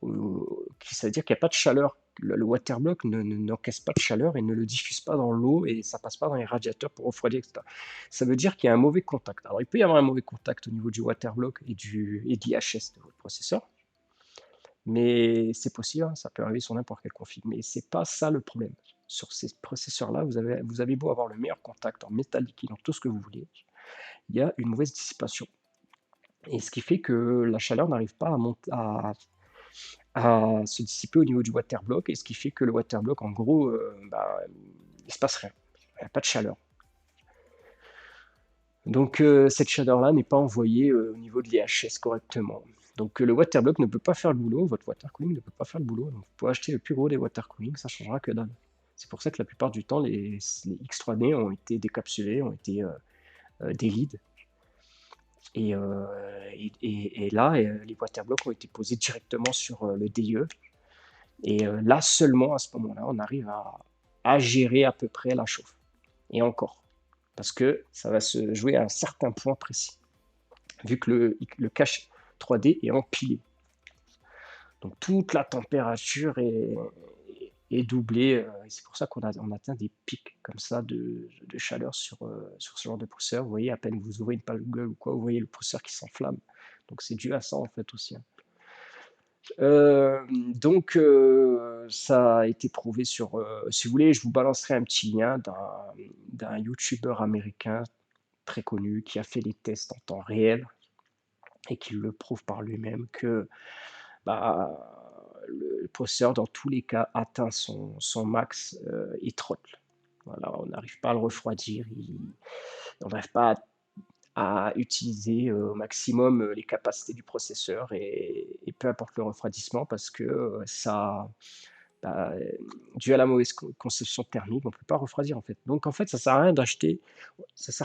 ça veut dire qu'il n'y a pas de chaleur. Le waterblock n'encaisse pas de chaleur et ne le diffuse pas dans l'eau et ça passe pas dans les radiateurs pour refroidir, etc. Ça veut dire qu'il y a un mauvais contact. Alors il peut y avoir un mauvais contact au niveau du waterblock et de l'IHS de votre processeur, mais c'est possible, hein, ça peut arriver sur n'importe quel config. Mais c'est pas ça le problème. Sur ces processeurs-là, vous avez beau avoir le meilleur contact en métal liquide, en tout ce que vous voulez, il y a une mauvaise dissipation. Et ce qui fait que la chaleur n'arrive pas à se dissiper au niveau du waterblock, et ce qui fait que le waterblock, en gros, il se passe rien. Il n'y a pas de chaleur. Donc cette chaleur-là n'est pas envoyée au niveau de l'IHS correctement. Donc le waterblock ne peut pas faire le boulot, votre water cooling ne peut pas faire le boulot. Donc vous pouvez acheter le plus gros des water cooling, ça changera que dalle. C'est pour ça que la plupart du temps, les X3D ont été décapsulés, ont été des leads. Et là, les waterblocks ont été posés directement sur le DIE. Et là seulement, à ce moment-là, on arrive à gérer à peu près la chauffe. Et encore. Parce que ça va se jouer à un certain point précis. Vu que le cache 3D est empilé. Donc toute la température est doublée. Et c'est pour ça qu'on atteint des pics comme ça de chaleur sur ce genre de processeur. Vous voyez, à peine vous ouvrez une page Google ou quoi, vous voyez le processeur qui s'enflamme. Donc c'est dû à ça en fait aussi, hein. Donc ça a été prouvé sur, si vous voulez, je vous balancerai un petit lien d'un youtubeur américain très connu qui a fait les tests en temps réel et qui le prouve par lui-même que le processeur dans tous les cas atteint son max et throttle. Voilà, on n'arrive pas à le refroidir, on n'arrive pas à utiliser au maximum les capacités du processeur et peu importe le refroidissement parce que bah, dû à la mauvaise conception thermique, on ne peut pas refroidir en fait. Donc en fait, ça sert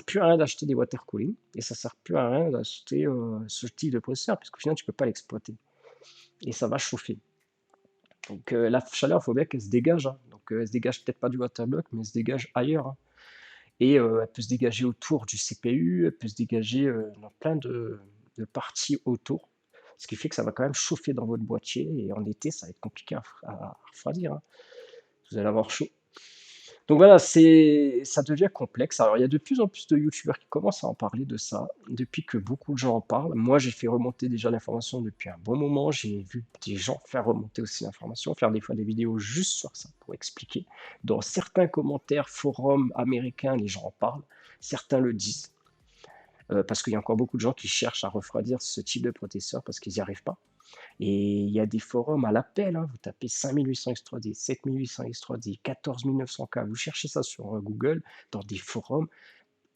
plus à rien d'acheter des water cooling et ça sert plus à rien d'acheter ce type de processeur puisqu'au final tu peux pas l'exploiter et ça va chauffer. Donc la chaleur, il faut bien qu'elle se dégage, hein. Donc elle se dégage peut-être pas du waterblock, mais elle se dégage ailleurs, hein. Et elle peut se dégager autour du CPU, elle peut se dégager dans plein de parties autour. Ce qui fait que ça va quand même chauffer dans votre boîtier et en été, ça va être compliqué à refroidir, hein. Vous allez avoir chaud. Donc voilà, ça devient complexe. Alors il y a de plus en plus de youtubeurs qui commencent à en parler de ça, depuis que beaucoup de gens en parlent. Moi, j'ai fait remonter déjà l'information depuis un bon moment. J'ai vu des gens faire remonter aussi l'information, faire des fois des vidéos juste sur ça pour expliquer. Dans certains commentaires, forums américains, les gens en parlent. Certains le disent. Parce qu'il y a encore beaucoup de gens qui cherchent à refroidir ce type de processeur parce qu'ils n'y arrivent pas. Et il y a des forums à l'appel, hein. Vous tapez 5800 X3D, 7800 X3D, 14900K, vous cherchez ça sur Google, dans des forums,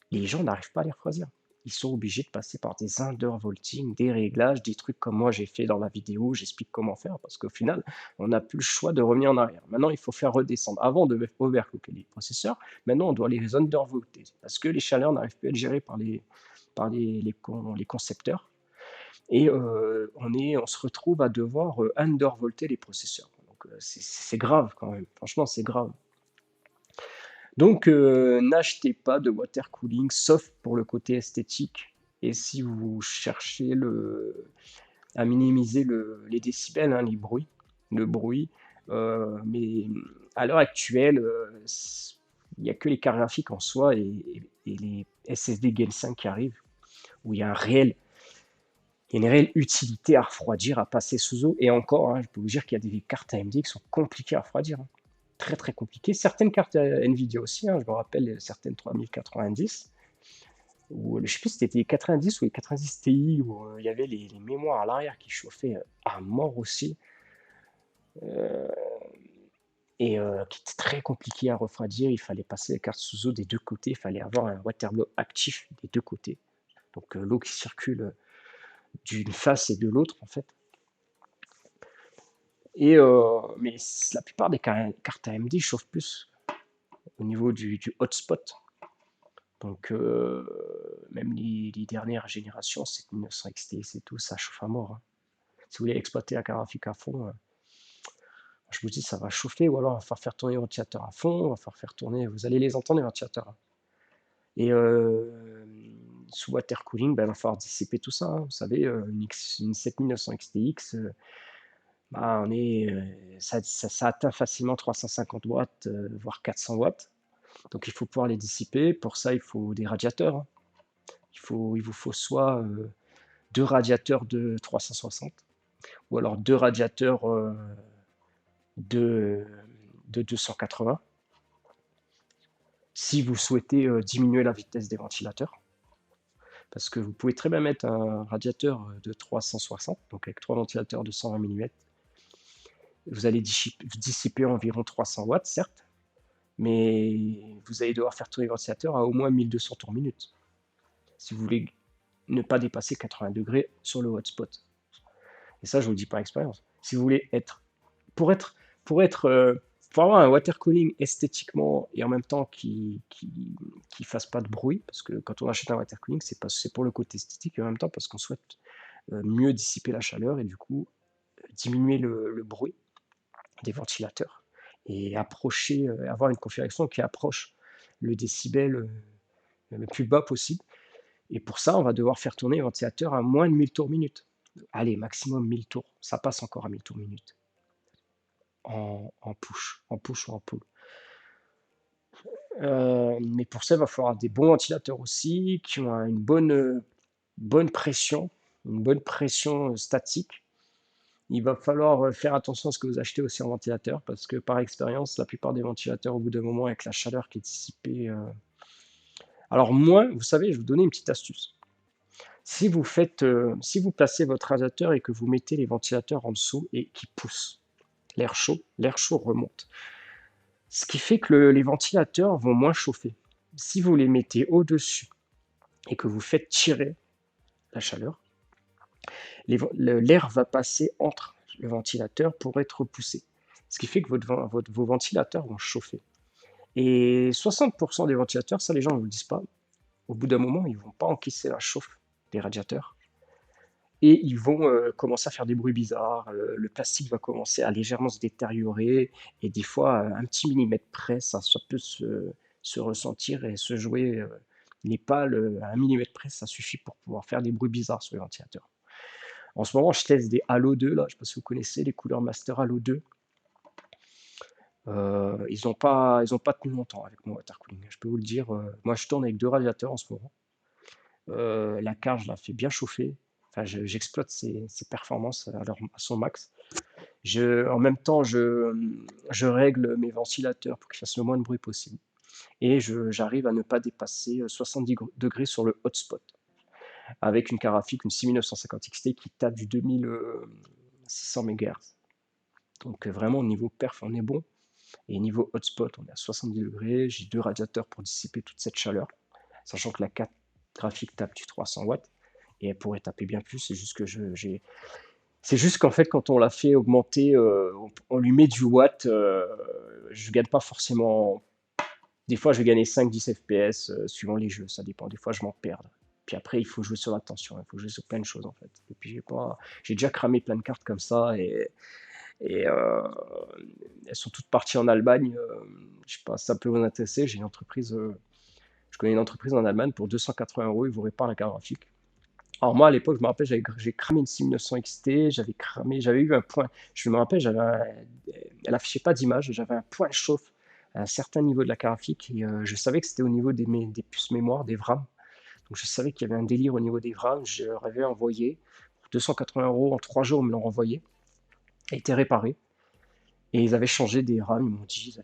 les gens n'arrivent pas à les refroidir. Ils sont obligés de passer par des undervolting, des réglages, des trucs comme moi j'ai fait dans la vidéo, j'explique comment faire, parce qu'au final, on n'a plus le choix de revenir en arrière. Maintenant, il faut faire redescendre. Avant, on devait overclocker les processeurs, maintenant on doit les undervolter, parce que les chaleurs n'arrivent plus à être gérées par les concepteurs. Et on se retrouve à devoir undervolter les processeurs. Donc c'est grave quand même, franchement c'est grave. Donc n'achetez pas de water cooling sauf pour le côté esthétique et si vous cherchez à minimiser les décibels, hein, les bruits. le bruit. Mais à l'heure actuelle, il n'y a que les cartes graphiques en soi et les SSD Gen 5 qui arrivent, où il y a une réelle utilité à refroidir, à passer sous eau. Et encore, hein, je peux vous dire qu'il y a des cartes AMD qui sont compliquées à refroidir, hein. Très très compliquées. Certaines cartes Nvidia aussi, hein, je me rappelle certaines 3090, ou je ne sais plus si c'était les 90 ou les 90 Ti, où il y avait les mémoires à l'arrière qui chauffaient à mort aussi. Euh, qui était très compliqué à refroidir. Il fallait passer les cartes sous eau des deux côtés. Il fallait avoir un waterflow actif des deux côtés. Donc l'eau qui circule d'une face et de l'autre, en fait. Mais la plupart des cartes AMD chauffent plus au niveau du hotspot. Donc même les dernières générations, 7900 XT, c'est tout, ça chauffe à mort, hein. Si vous voulez exploiter la carte graphique à fond, je vous dis, ça va chauffer, ou alors on va faire tourner le ventilateur à fond, on va faire tourner, vous allez les entendre les ventilateurs, hein. Et sous water cooling, ben, il va falloir dissiper tout ça, hein. Vous savez, une 7900 XTX, bah, ça atteint facilement 350 watts, voire 400 watts. Donc il faut pouvoir les dissiper. Pour ça, il faut des radiateurs, hein. Il vous faut soit deux radiateurs de 360, ou alors deux radiateurs de, de 280, si vous souhaitez diminuer la vitesse des ventilateurs. Parce que vous pouvez très bien mettre un radiateur de 360, donc avec trois ventilateurs de 120 mm. Vous allez dissiper environ 300 watts, certes, mais vous allez devoir faire tourner le ventilateur à au moins 1200 tours minute, si vous voulez ne pas dépasser 80 degrés sur le hotspot. Et ça, je vous le dis par expérience. Si vous voulez pour être, pour être, pour avoir un water cooling esthétiquement et en même temps qui fasse pas de bruit, parce que quand on achète un water cooling, c'est pour le côté esthétique et en même temps parce qu'on souhaite mieux dissiper la chaleur et du coup diminuer le bruit des ventilateurs et avoir une configuration qui approche le décibel le plus bas possible. Et pour ça, on va devoir faire tourner le ventilateur à moins de 1000 tours minute. Allez, maximum 1000 tours. Ça passe encore à 1000 tours minute en push ou en pull. Mais pour ça, il va falloir des bons ventilateurs aussi, qui ont bonne pression, une bonne pression statique. Il va falloir faire attention à ce que vous achetez aussi en ventilateur, parce que par expérience, la plupart des ventilateurs, au bout d'un moment, avec la chaleur qui est dissipée. Alors moi, vous savez, je vais vous donner une petite astuce. Si vous placez votre radiateur et que vous mettez les ventilateurs en dessous et qui poussent l'air chaud remonte. Ce qui fait que les ventilateurs vont moins chauffer. Si vous les mettez au-dessus et que vous faites tirer la chaleur, l'air va passer entre le ventilateur pour être poussé. Ce qui fait que vos ventilateurs vont chauffer. Et 60% des ventilateurs, ça les gens ne vous le disent pas, au bout d'un moment, ils ne vont pas encaisser la chauffe des radiateurs. Et ils vont commencer à faire des bruits bizarres, le plastique va commencer à légèrement se détériorer, et des fois, un petit millimètre près, ça peut se ressentir et se jouer, à 1 millimètre près, ça suffit pour pouvoir faire des bruits bizarres sur les ventilateurs. En ce moment, je teste des Halo 2, là, je ne sais pas si vous connaissez les couleurs Master Halo 2. Ils n'ont pas tenu longtemps avec mon water cooling, je peux vous le dire. Moi, je tourne avec deux radiateurs en ce moment. La carte, je la fais bien chauffer. Enfin, j'exploite ses performances à son max. En même temps, je règle mes ventilateurs pour qu'ils fassent le moins de bruit possible. Et j'arrive à ne pas dépasser 70 degrés sur le hotspot. Avec une carte graphique, une 6950 XT qui tape du 2600 MHz. Donc vraiment, au niveau perf, on est bon. Et niveau hotspot, on est à 70 degrés. J'ai deux radiateurs pour dissiper toute cette chaleur. Sachant que la carte graphique tape du 300 watts. Et elle pourrait taper bien plus, c'est juste qu'en fait, quand on la fait augmenter, on lui met du watt, je gagne pas forcément. Des fois, je vais gagner 5-10 FPS suivant les jeux, ça dépend. Des fois, je m'en perds. Puis après, il faut jouer sur la tension, il faut jouer sur plein de choses en fait. Et puis, j'ai déjà cramé plein de cartes comme ça et elles sont toutes parties en Allemagne. Je sais pas si ça peut vous intéresser. Je connais une entreprise en Allemagne pour 280 €, ils vous réparent la carte graphique. Alors moi, à l'époque, je me rappelle, j'ai cramé une 6900 XT, j'avais eu un point, je me rappelle, elle affichait pas d'image, j'avais un point de chauffe à un certain niveau de la carte graphique et je savais que c'était au niveau des puces mémoire, des VRAM. Donc je savais qu'il y avait un délire au niveau des VRAM, je leur avais envoyé, pour 280 € en 3 jours, ils me l'ont renvoyé, a été réparé. Et ils avaient changé des RAM, ils m'ont dit,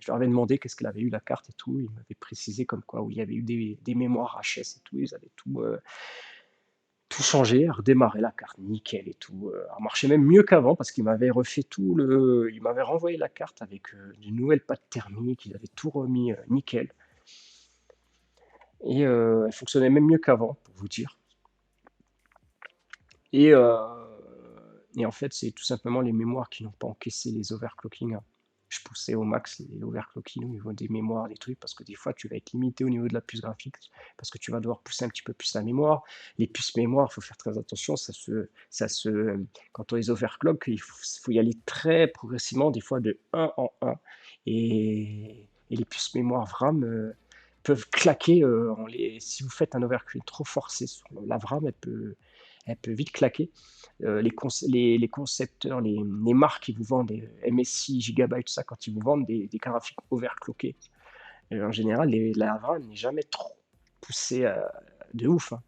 je leur avais demandé qu'est-ce qu'elle avait eu la carte et tout, ils m'avaient précisé comme quoi, où il y avait eu des mémoires HS et tout, ils avaient tout changé, redémarré la carte, nickel et tout. Elle marchait même mieux qu'avant parce qu'ils m'avaient refait ils m'avaient renvoyé la carte avec de nouvelles pattes thermiques, ils avaient tout remis nickel. Et elle fonctionnait même mieux qu'avant, pour vous dire. Et, euh, et en fait, c'est tout simplement les mémoires qui n'ont pas encaissé les overclockings, hein. Je poussais au max les overclockings au niveau des mémoires, des trucs, parce que des fois, tu vas être limité au niveau de la puce graphique, parce que tu vas devoir pousser un petit peu plus la mémoire. Les puces mémoire, il faut faire très attention, quand on les overclock, faut y aller très progressivement, des fois de 1 en 1. Et les puces mémoire VRAM peuvent claquer, si vous faites un overclock trop forcé sur la VRAM, elle peut vite claquer. Les concepteurs, les marques qui vous vendent, les MSI, Gigabyte, tout ça, quand ils vous vendent des cartes graphiques overclockées, en général, la VRAM n'est jamais trop poussée de ouf, hein.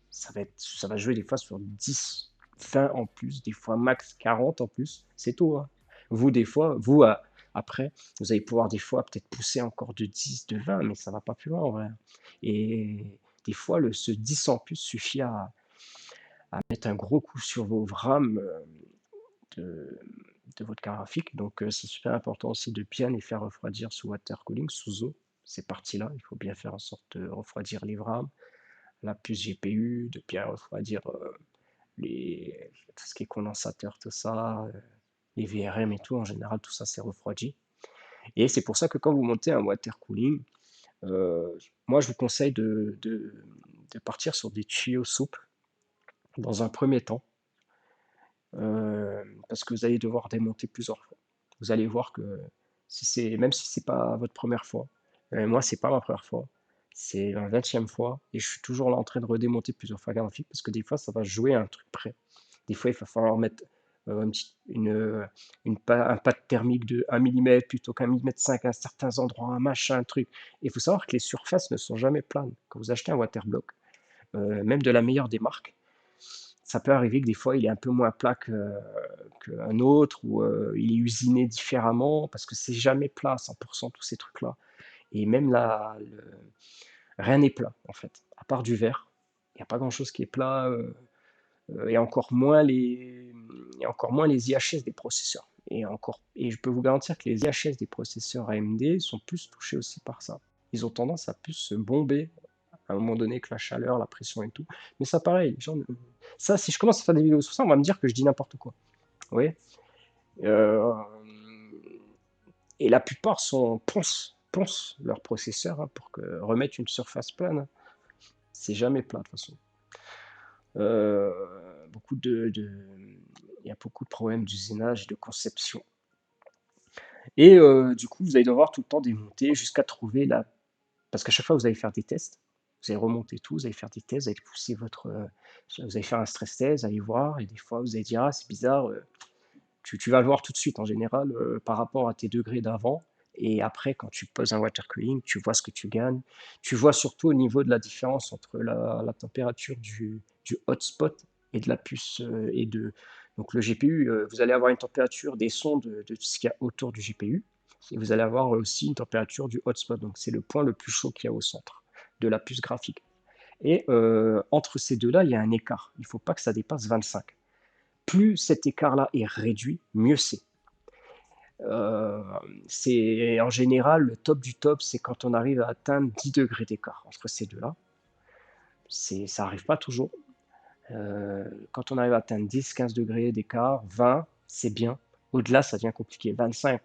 Ça va jouer des fois sur 10, 20 en plus, des fois max 40 en plus, c'est tout, hein. Vous, des fois, après, vous allez pouvoir des fois peut-être pousser encore de 10, de 20, mais ça va pas plus loin en vrai. Et des fois, ce 10 en plus suffit à mettre un gros coup sur vos RAM de, de votre carte graphique. Donc c'est super important aussi de bien les faire refroidir sous water cooling, sous eau. Ces parties-là, il faut bien faire en sorte de refroidir les RAM, la puce GPU, de bien refroidir tout ce qui est condensateur, tout ça, les VRM et tout. En général, tout ça c'est refroidi. Et c'est pour ça que quand vous montez un water cooling, moi je vous conseille de partir sur des tuyaux souples dans un premier temps. Parce que vous allez devoir démonter plusieurs fois. Vous allez voir que même si c'est pas votre première fois, moi c'est pas ma première fois, c'est la 20e fois et je suis toujours là en train de redémonter plusieurs fois graphique parce que des fois ça va jouer à un truc près. Des fois il va falloir mettre un pad thermique de 1 mm plutôt qu'un millimètre 5 à certains endroits, un machin, un truc. Et il faut savoir que les surfaces ne sont jamais planes. Quand vous achetez un waterblock, même de la meilleure des marques, ça peut arriver que des fois il est un peu moins plat qu'un autre ou il est usiné différemment parce que c'est jamais plat à 100% tous ces trucs-là. Et même là, rien n'est plat en fait, à part du verre. Il n'y a pas grand-chose qui est plat et encore moins les IHS des processeurs. Et je peux vous garantir que les IHS des processeurs AMD sont plus touchés aussi par ça. Ils ont tendance à plus se bomber à un moment donné avec la chaleur, la pression et tout. Mais ça, pareil, ça, si je commence à faire des vidéos sur ça, on va me dire que je dis n'importe quoi. Oui. Euh, et la plupart poncent leur processeur pour remettre une surface plane. C'est jamais plat de toute façon. Euh, il y a beaucoup de problèmes d'usinage, de conception. Et du coup, vous allez devoir tout le temps démonter jusqu'à trouver la. Parce qu'à chaque fois, vous allez faire des tests. Vous allez remonter tout, vous allez faire des tests, vous allez pousser vous allez faire un stress test, vous allez voir, et des fois, vous allez dire, ah, c'est bizarre, tu vas le voir tout de suite en général par rapport à tes degrés d'avant. Et après, quand tu poses un water cooling, tu vois ce que tu gagnes. Tu vois surtout au niveau de la différence entre la température du hotspot et de la puce Donc le GPU, vous allez avoir une température des sons de ce qu'il y a autour du GPU. Et vous allez avoir aussi une température du hotspot. Donc c'est le point le plus chaud qu'il y a au centre de la puce graphique. Et entre ces deux-là, il y a un écart. Il ne faut pas que ça dépasse 25. Plus cet écart-là est réduit, mieux c'est. C'est en général le top du top, c'est quand on arrive à atteindre 10 degrés d'écart entre ces deux-là. Ça n'arrive pas toujours. Quand on arrive à atteindre 10, 15 degrés d'écart, 20, c'est bien. Au-delà, ça devient compliqué. 25,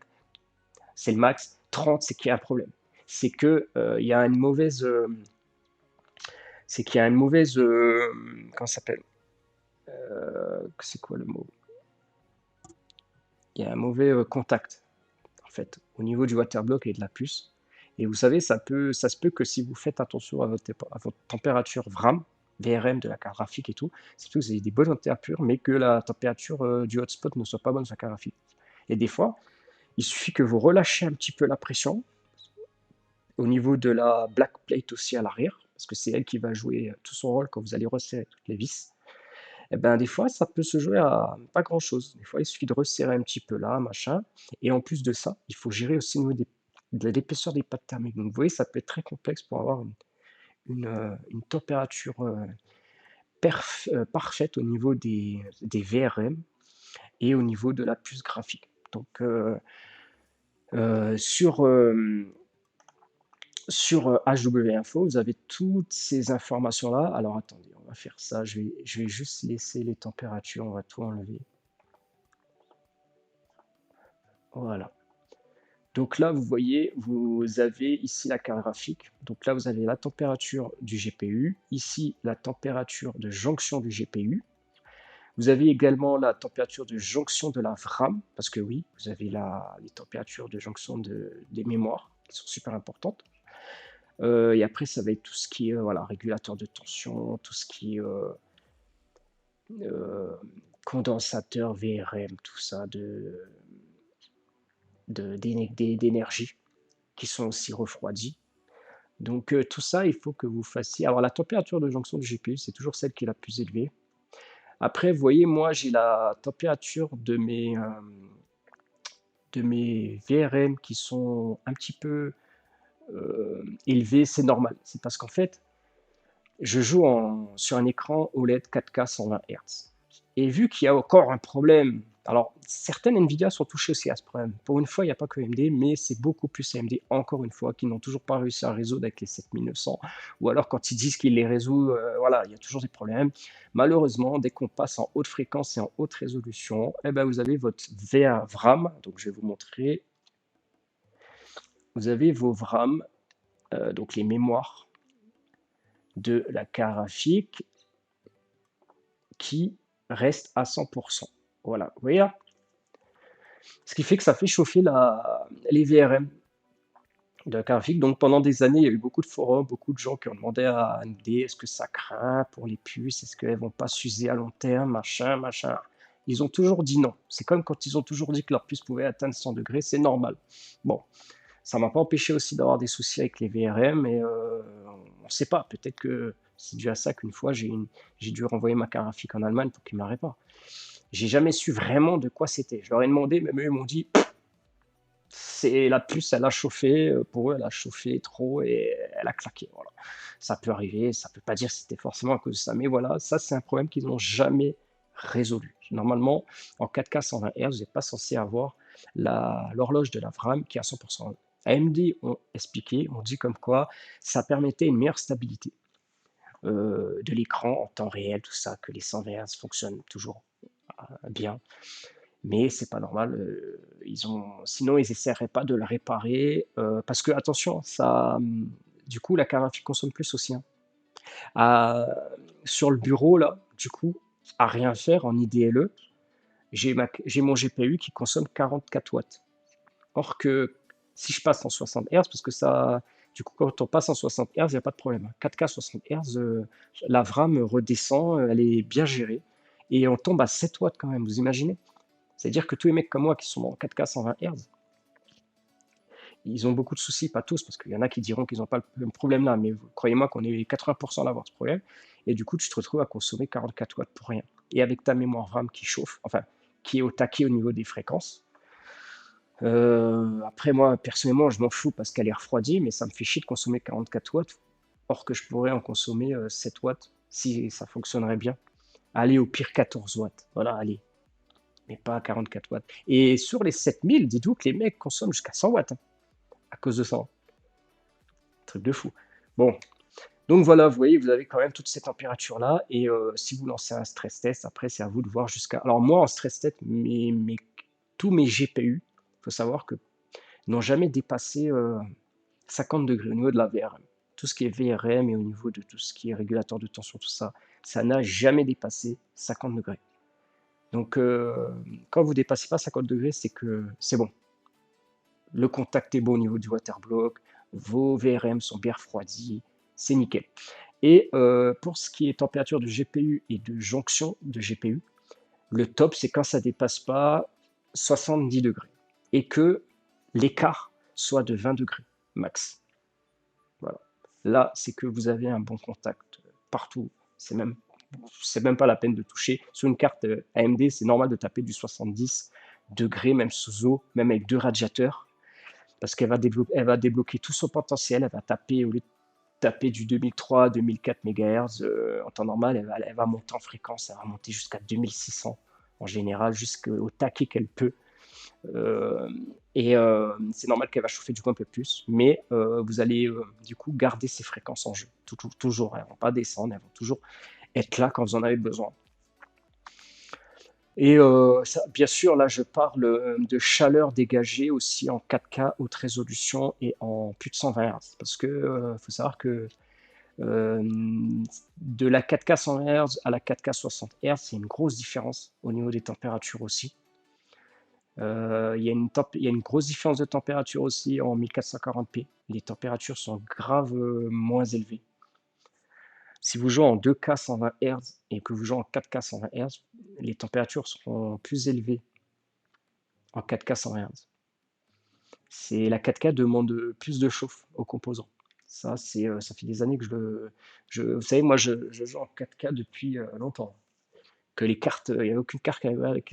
c'est le max. 30, c'est qu'il y a un problème. C'est qu'il y a une mauvaise. C'est qu'il y a une mauvaise. Comment ça s'appelle C'est quoi le mot? Il y a un mauvais contact, en fait, au niveau du waterblock et de la puce. Et vous savez, ça se peut que si vous faites attention à votre température VRAM, VRM de la carte graphique et tout, c'est plutôt que vous avez des bonnes températures, mais que la température du hotspot ne soit pas bonne sur la carte graphique. Et des fois, il suffit que vous relâchez un petit peu la pression au niveau de la black plate aussi à l'arrière, parce que c'est elle qui va jouer tout son rôle quand vous allez resserrer toutes les vis. Et ben des fois, ça peut se jouer à pas grand-chose. Des fois, il suffit de resserrer un petit peu là, machin. Et en plus de ça, il faut gérer aussi au niveau de l'épaisseur des pâtes thermiques. Donc vous voyez, ça peut être très complexe pour avoir une température parfaite au niveau des VRM et au niveau de la puce graphique. Donc sur HW Info, vous avez toutes ces informations-là. Alors attendez, on va faire ça. Je vais juste laisser les températures, on va tout enlever. Voilà. Donc là, vous voyez, vous avez ici la carte graphique. Donc là, vous avez la température du GPU. Ici, la température de jonction du GPU. Vous avez également la température de jonction de la VRAM, parce que oui, vous avez les températures de jonction des mémoires, qui sont super importantes. Et après, ça va être tout ce qui est voilà, régulateur de tension, tout ce qui est euh, condensateur, VRM, tout ça d'énergie, qui sont aussi refroidis. Donc tout ça, il faut que vous fassiez. Alors la température de jonction du GPU, c'est toujours celle qui est la plus élevée. Après, vous voyez, moi, j'ai la température de mes VRM qui sont un petit peu élevées. C'est normal. C'est parce qu'en fait, je joue sur un écran OLED 4K 120 Hz. Et vu qu'il y a encore un problème, alors certaines Nvidia sont touchées aussi à ce problème. Pour une fois, il n'y a pas que AMD, mais c'est beaucoup plus AMD, encore une fois, qui n'ont toujours pas réussi à résoudre avec les 7900. Ou alors quand ils disent qu'ils les résout, voilà, il y a toujours des problèmes. Malheureusement, dès qu'on passe en haute fréquence et en haute résolution, eh ben, vous avez votre VRAM. Donc je vais vous montrer. Vous avez vos VRAM, donc les mémoires de la carte graphique qui reste à 100%. Voilà, vous voyez là. Ce qui fait que ça fait chauffer les VRM de la carte graphique. Donc pendant des années, il y a eu beaucoup de forums, beaucoup de gens qui ont demandé à AMD est-ce que ça craint pour les puces, est-ce qu'elles vont pas s'user à long terme, machin, machin. Ils ont toujours dit non. C'est comme quand ils ont toujours dit que leur puce pouvait atteindre 100 degrés, c'est normal. Bon, ça m'a pas empêché aussi d'avoir des soucis avec les VRM, et on ne sait pas, peut-être que c'est dû à ça qu'une fois j'ai dû renvoyer ma carte graphique en Allemagne pour qu'ils me la réparent. J'ai jamais su vraiment de quoi c'était. Je leur ai demandé, mais eux ils m'ont dit c'est la puce, elle a chauffé, pour eux elle a chauffé trop et elle a claqué. Voilà. Ça peut arriver, ça peut pas dire que c'était forcément à cause de ça, mais voilà, ça c'est un problème qu'ils n'ont jamais résolu. Normalement, en 4K 120 Hz, vous n'êtes pas censé avoir l'horloge de la VRAM qui est à 100%. AMD ont expliqué, ont dit comme quoi ça permettait une meilleure stabilité de l'écran en temps réel, tout ça, que les 120 Hz fonctionnent toujours bien. Mais c'est pas normal, sinon ils essaieraient pas de le réparer, parce que attention, ça, du coup la carte graphique consomme plus aussi, hein. À Sur le bureau là, du coup, à rien faire en IDLE, j'ai mon GPU qui consomme 44 watts. Or que si je passe en 60 Hz, parce que ça, du coup, quand on passe en 60 Hz, il n'y a pas de problème. 4K 60 Hz, la VRAM redescend, elle est bien gérée, et on tombe à 7 watts quand même, vous imaginez? C'est-à-dire que tous les mecs comme moi qui sont en 4K 120 Hz, ils ont beaucoup de soucis, pas tous, parce qu'il y en a qui diront qu'ils n'ont pas le même problème là, mais croyez-moi qu'on est 80% à avoir ce problème, et du coup, tu te retrouves à consommer 44 watts pour rien. Et avec ta mémoire RAM qui chauffe, enfin, qui est au taquet au niveau des fréquences. Après, moi, personnellement, je m'en fous parce qu'elle est refroidie, mais ça me fait chier de consommer 44 watts, or que je pourrais en consommer 7 watts si ça fonctionnerait bien. Allez, au pire 14 watts. Voilà, allez, mais pas à 44 watts. Et sur les 7000, dites-vous que les mecs consomment jusqu'à 100 watts, hein, à cause de ça. Truc de fou. Bon, donc voilà, vous voyez, vous avez quand même toutes ces températures-là, et si vous lancez un stress test, après, c'est à vous de voir jusqu'à... Alors moi, en stress test, tous mes GPU, il faut savoir que n'ont jamais dépassé 50 degrés au niveau de la VRM. Tout ce qui est VRM et au niveau de tout ce qui est régulateur de tension, tout ça, ça n'a jamais dépassé 50 degrés. Donc, quand vous dépassez pas 50 degrés, c'est que c'est bon. Le contact est bon au niveau du water block, vos VRM sont bien refroidis, c'est nickel. Et pour ce qui est température de GPU et de jonction de GPU, le top, c'est quand ça dépasse pas 70 degrés et que l'écart soit de 20 degrés max. Voilà. Là, c'est que vous avez un bon contact partout. C'est même pas la peine de toucher. Sur une carte AMD, c'est normal de taper du 70 degrés, même sous eau, même avec 2 radiateurs, parce elle va débloquer tout son potentiel. Elle va taper, au lieu de taper du 2003, 2004 MHz en temps normal, elle va monter en fréquence, elle va monter jusqu'à 2600 en général, jusqu'au taquet qu'elle peut. C'est normal qu'elle va chauffer du coup un peu plus, mais vous allez du coup garder ces fréquences en jeu, toujours, elles ne vont pas descendre, elles vont toujours être là quand vous en avez besoin. Et ça, bien sûr, là, je parle de chaleur dégagée aussi en 4K haute résolution et en plus de 120 Hz. Parce que faut savoir que de la 4K 120 Hz à la 4K 60 Hz, c'est une grosse différence au niveau des températures aussi. Il y a une grosse différence de température aussi en 1440p. Les températures sont grave moins élevées. Si vous jouez en 2K 120 Hz et que vous jouez en 4K 120 Hz, les températures seront plus élevées en 4K 120 Hz. La 4K demande plus de chauffe aux composants. Ça fait des années que vous savez, moi je joue en 4K depuis longtemps. Que les cartes, il n'y avait aucune carte qui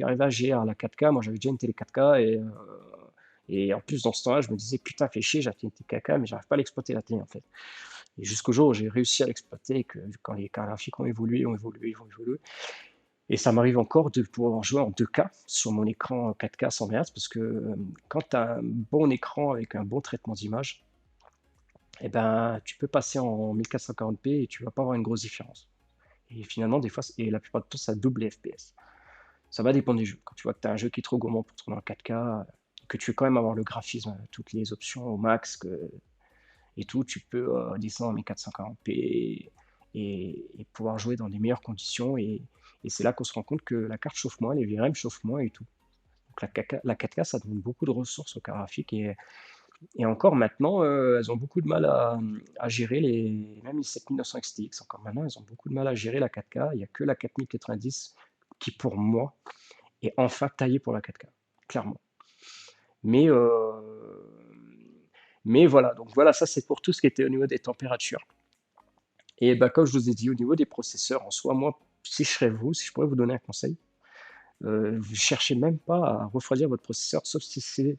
arrivait à gérer la 4K. Moi j'avais déjà une télé 4K et en plus dans ce temps-là, je me disais putain, fait chier, j'ai acheté une télé 4K, mais j'arrive pas à l'exploiter la télé en fait. Et jusqu'au jour où j'ai réussi à l'exploiter, et que quand les cartes graphiques ont évolué. Et ça m'arrive encore de pouvoir jouer en 2K sur mon écran 4K 120 Hz, parce que quand tu as un bon écran avec un bon traitement d'image, eh ben, tu peux passer en 1440p et tu vas pas avoir une grosse différence. Et finalement, des fois, et la plupart du temps, ça double les FPS. Ça va dépendre du jeu. Quand tu vois que tu as un jeu qui est trop gourmand pour tourner en 4K, que tu veux quand même avoir le graphisme, toutes les options au max et tout, tu peux descendre en 1440p et pouvoir jouer dans des meilleures conditions. Et c'est là qu'on se rend compte que la carte chauffe moins, les VRM chauffent moins et tout. Donc la 4K, ça demande beaucoup de ressources au carte graphique. Et encore maintenant, elles ont beaucoup de mal à gérer même les 7900 XTX. Encore maintenant, elles ont beaucoup de mal à gérer la 4K. Il n'y a que la 4090 qui, pour moi, est enfin taillée pour la 4K, clairement. Mais, euh, mais voilà, donc voilà, ça c'est pour tout ce qui était au niveau des températures. Et bah, comme je vous ai dit, au niveau des processeurs, en soi, moi, si je serais vous, si je pourrais vous donner un conseil, vous cherchez même pas à refroidir votre processeur, sauf si c'est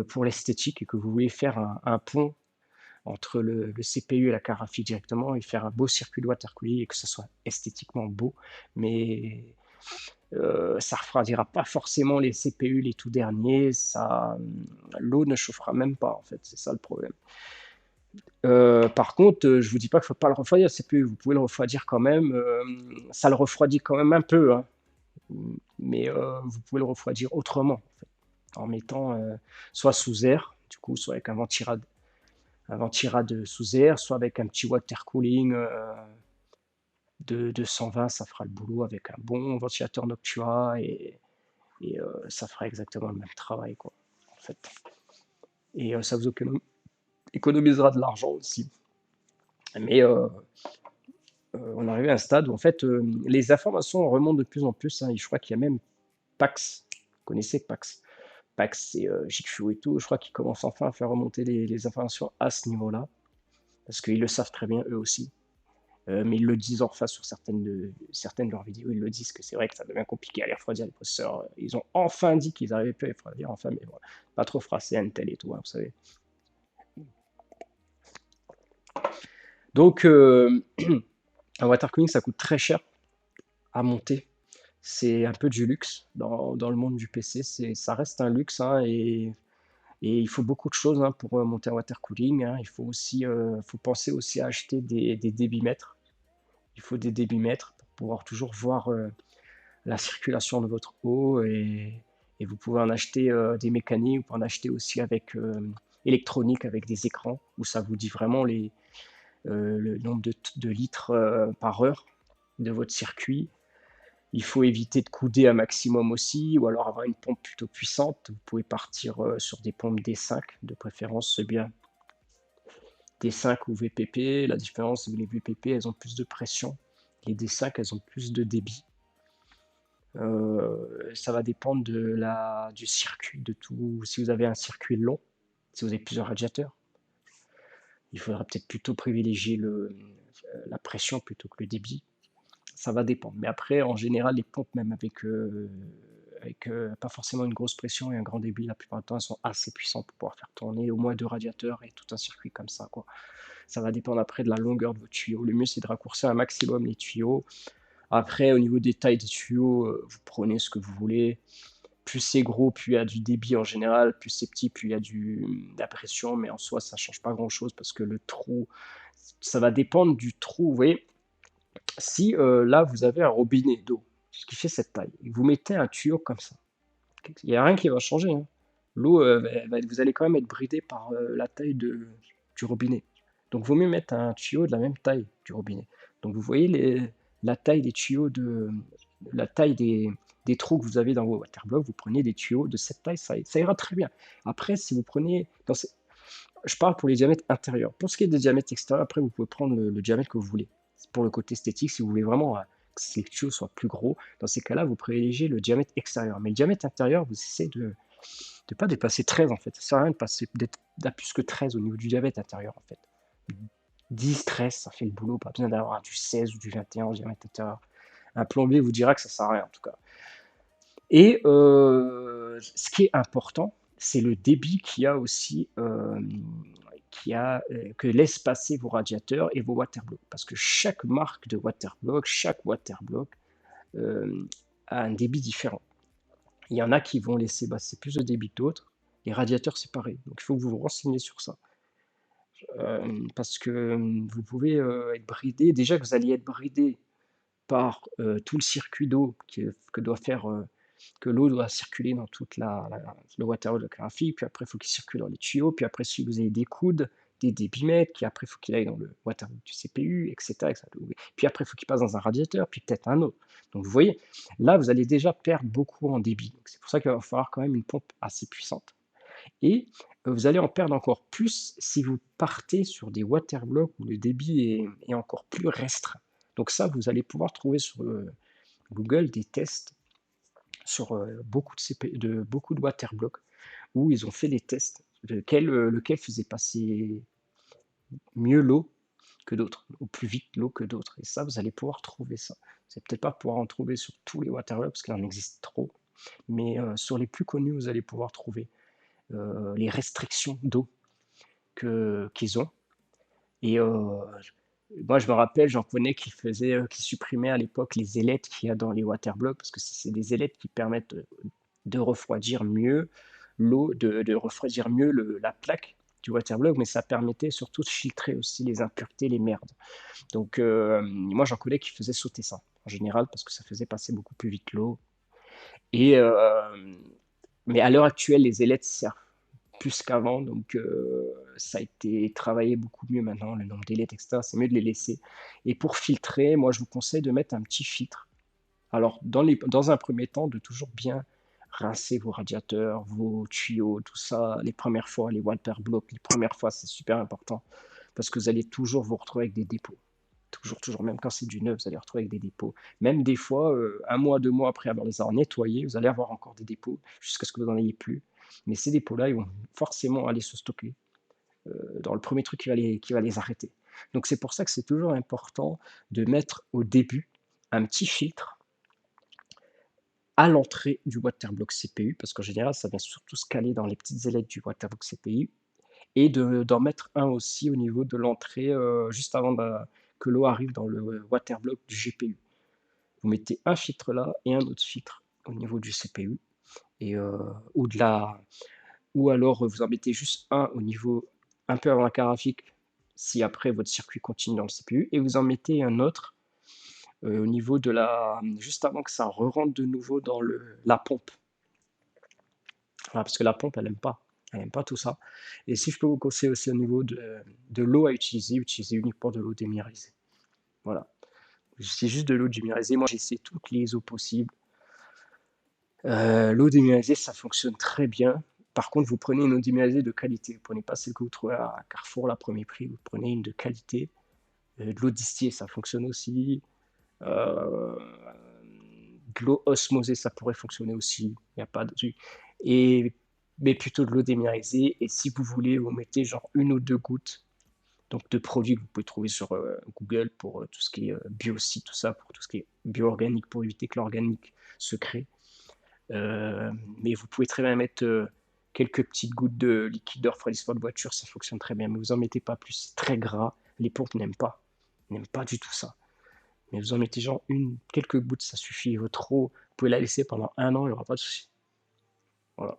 pour l'esthétique et que vous voulez faire un pont entre le CPU et la carte graphique directement et faire un beau circuit de water cooling et que ça soit esthétiquement beau. Mais ça refroidira pas forcément les CPU les tout derniers. L'eau ne chauffera même pas en fait, c'est ça le problème. Par contre, je vous dis pas qu'il faut pas le refroidir, le CPU, vous pouvez le refroidir quand même. Ça le refroidit quand même un peu, hein, mais vous pouvez le refroidir autrement, en fait, en mettant soit sous air, du coup, soit avec un ventirad sous air, soit avec un petit water cooling de 120, ça fera le boulot avec un bon ventilateur Noctua et ça fera exactement le même travail, quoi, en fait. Et ça vous économisera de l'argent aussi. Mais on est arrivé à un stade où en fait les informations remontent de plus en plus, hein, et je crois qu'il y a même Pax, vous connaissez Pax? Pax, c'est GQ et tout, je crois qu'ils commencent enfin à faire remonter les informations à ce niveau-là, parce qu'ils le savent très bien eux aussi. Mais ils le disent en face sur certaines de leurs vidéos, ils le disent que c'est vrai que ça devient compliqué à les refroidir les processeurs. Ils ont enfin dit qu'ils arrivaient plus à les refroidir, enfin, mais voilà, pas trop froisser Intel et tout, hein, vous savez. Donc, un water cooling, ça coûte très cher à monter. C'est un peu du luxe dans le monde du PC. Ça reste un luxe, hein, et il faut beaucoup de choses, hein, pour monter un water cooling, hein. Il faut aussi faut penser aussi à acheter des débitmètres. Il faut des débitmètres pour pouvoir toujours voir la circulation de votre eau et vous pouvez en acheter des mécaniques, vous pouvez en acheter aussi avec électronique, avec des écrans où ça vous dit vraiment le nombre de litres par heure de votre circuit. Il faut éviter de couder un maximum aussi, ou alors avoir une pompe plutôt puissante. Vous pouvez partir sur des pompes D5 de préférence, c'est bien. D5 ou VPP. La différence, c'est que les VPP, elles ont plus de pression. Les D5, elles ont plus de débit. Ça va dépendre du circuit, de tout. Si vous avez un circuit long, si vous avez plusieurs radiateurs, il faudra peut-être plutôt privilégier la pression plutôt que le débit. Ça va dépendre. Mais après, en général, les pompes, même avec pas forcément une grosse pression et un grand débit, la plupart du temps, elles sont assez puissantes pour pouvoir faire tourner au moins 2 radiateurs et tout un circuit comme ça, quoi. Ça va dépendre après de la longueur de vos tuyaux. Le mieux, c'est de raccourcir un maximum les tuyaux. Après, au niveau des tailles des tuyaux, vous prenez ce que vous voulez. Plus c'est gros, plus il y a du débit en général, plus c'est petit, plus il y a de la pression, mais en soi, ça change pas grand-chose parce que le trou, ça va dépendre du trou. Vous voyez, si là, vous avez un robinet d'eau ce qui fait cette taille, et vous mettez un tuyau comme ça, il n'y a rien qui va changer, hein. L'eau, vous allez quand même être bridé par la taille du robinet. Donc, il vaut mieux mettre un tuyau de la même taille du robinet. Donc, vous voyez la taille des tuyaux, la taille des trous que vous avez dans vos waterblocks, vous prenez des tuyaux de cette taille, ça ira très bien. Après, si vous prenez, je parle pour les diamètres intérieurs. Pour ce qui est des diamètres extérieurs, après, vous pouvez prendre le diamètre que vous voulez. Pour le côté esthétique, si vous voulez vraiment que ces tuyaux soient plus gros, dans ces cas-là, vous privilégiez le diamètre extérieur. Mais le diamètre intérieur, vous essayez de ne pas dépasser 13 en fait. Ça sert à rien de passer d'être plus que 13 au niveau du diamètre intérieur en fait. 10, 13, ça fait le boulot, pas besoin d'avoir du 16 ou du 21 au diamètre intérieur. Un plombier vous dira que ça sert à rien en tout cas. Et ce qui est important, c'est le débit qu'il y a aussi, que laissent passer vos radiateurs et vos waterblocks. Parce que chaque marque de waterblock, chaque waterblock a un débit différent. Il y en a qui vont laisser passer plus de débit que d'autres. Les radiateurs, c'est pareil. Donc il faut que vous vous renseigniez sur ça. Parce que vous pouvez être bridé. Déjà que vous allez être bridé par tout le circuit d'eau que l'eau doit circuler dans toute le waterlock graphique, puis après il faut qu'il circule dans les tuyaux, puis après si vous avez des coudes, des débitmètres, puis après il faut qu'il aille dans le waterlock du CPU, etc. Puis après il faut qu'il passe dans un radiateur, puis peut-être un autre. Donc vous voyez, là vous allez déjà perdre beaucoup en débit. C'est pour ça qu'il va falloir quand même une pompe assez puissante. Et vous allez en perdre encore plus si vous partez sur des waterblocks où le débit est encore plus restreint. Donc ça, vous allez pouvoir trouver sur Google des tests sur beaucoup de waterblocks où ils ont fait des tests lequel faisait passer mieux l'eau que d'autres, ou plus vite l'eau que d'autres. Et ça, vous allez pouvoir trouver ça. Vous allez peut-être pas pouvoir en trouver sur tous les waterblocks parce qu'il en existe trop, mais sur les plus connus, vous allez pouvoir trouver les restrictions d'eau qu'ils ont. Et moi, je me rappelle, j'en connais qui supprimaient à l'époque les ailettes qu'il y a dans les waterblocks, parce que c'est des ailettes qui permettent de refroidir mieux l'eau, de refroidir mieux la plaque du waterblock, mais ça permettait surtout de filtrer aussi les impuretés, les merdes. Donc, moi, j'en connais qui faisaient sauter ça, en général, parce que ça faisait passer beaucoup plus vite l'eau. Et, mais à l'heure actuelle, les ailettes servent plus qu'avant, donc ça a été travaillé beaucoup mieux maintenant, le nombre d'ailettes, etc. C'est mieux de les laisser. Et pour filtrer, moi je vous conseille de mettre un petit filtre. Alors dans un premier temps, de toujours bien rincer vos radiateurs, vos tuyaux, tout ça, les premières fois, les waterblocks, les premières fois, c'est super important, parce que vous allez toujours vous retrouver avec des dépôts. Toujours, même quand c'est du neuf, vous allez retrouver avec des dépôts. Même des fois, un mois, 2 mois après avoir les avoir nettoyés, vous allez avoir encore des dépôts jusqu'à ce que vous n'en ayez plus. Mais ces dépôts-là, ils vont forcément aller se stocker dans le premier truc qui va les arrêter. Donc c'est pour ça que c'est toujours important de mettre au début un petit filtre à l'entrée du waterblock CPU, parce qu'en général, ça vient surtout se caler dans les petites ailettes du waterblock CPU, et d'en mettre un aussi au niveau de l'entrée, juste avant que l'eau arrive dans le waterblock du GPU. Vous mettez un filtre là et un autre filtre au niveau du CPU, et, ou alors vous en mettez juste un au niveau un peu avant la carte graphique, si après votre circuit continue dans le CPU, et vous en mettez un autre au niveau juste avant que ça re-rentre de nouveau dans la pompe. Voilà, parce que la pompe, elle n'aime pas tout ça. Et si je peux vous conseiller aussi au niveau de l'eau à utiliser, utilisez uniquement de l'eau déminéralisée. Voilà. C'est juste de l'eau déminéralisée. Moi, j'essaie toutes les eaux possibles. L'eau déminéralisée, ça fonctionne très bien. Par contre, vous prenez une eau démineralisée de qualité. Vous ne prenez pas celle que vous trouvez à Carrefour, la premier prix. Vous prenez une de qualité. De l'eau distillée, ça fonctionne aussi. Euh, de l'eau osmosée, ça pourrait fonctionner aussi. Il n'y a pas de... Et, mais plutôt de l'eau déminéralisée. Et si vous voulez, vous mettez genre 1 ou 2 gouttes donc de produits que vous pouvez trouver sur Google pour tout ce qui est biocide, tout ça, pour tout ce qui est bio-organique, pour éviter que l'organique se crée. Mais vous pouvez très bien mettre quelques petites gouttes de liquide de refroidissement de voiture, ça fonctionne très bien. Mais vous en mettez pas plus, c'est très gras. Les pompes n'aiment pas du tout ça. Mais vous en mettez genre quelques gouttes, ça suffit. Votre eau, vous pouvez la laisser pendant 1 an, il n'y aura pas de souci. Voilà.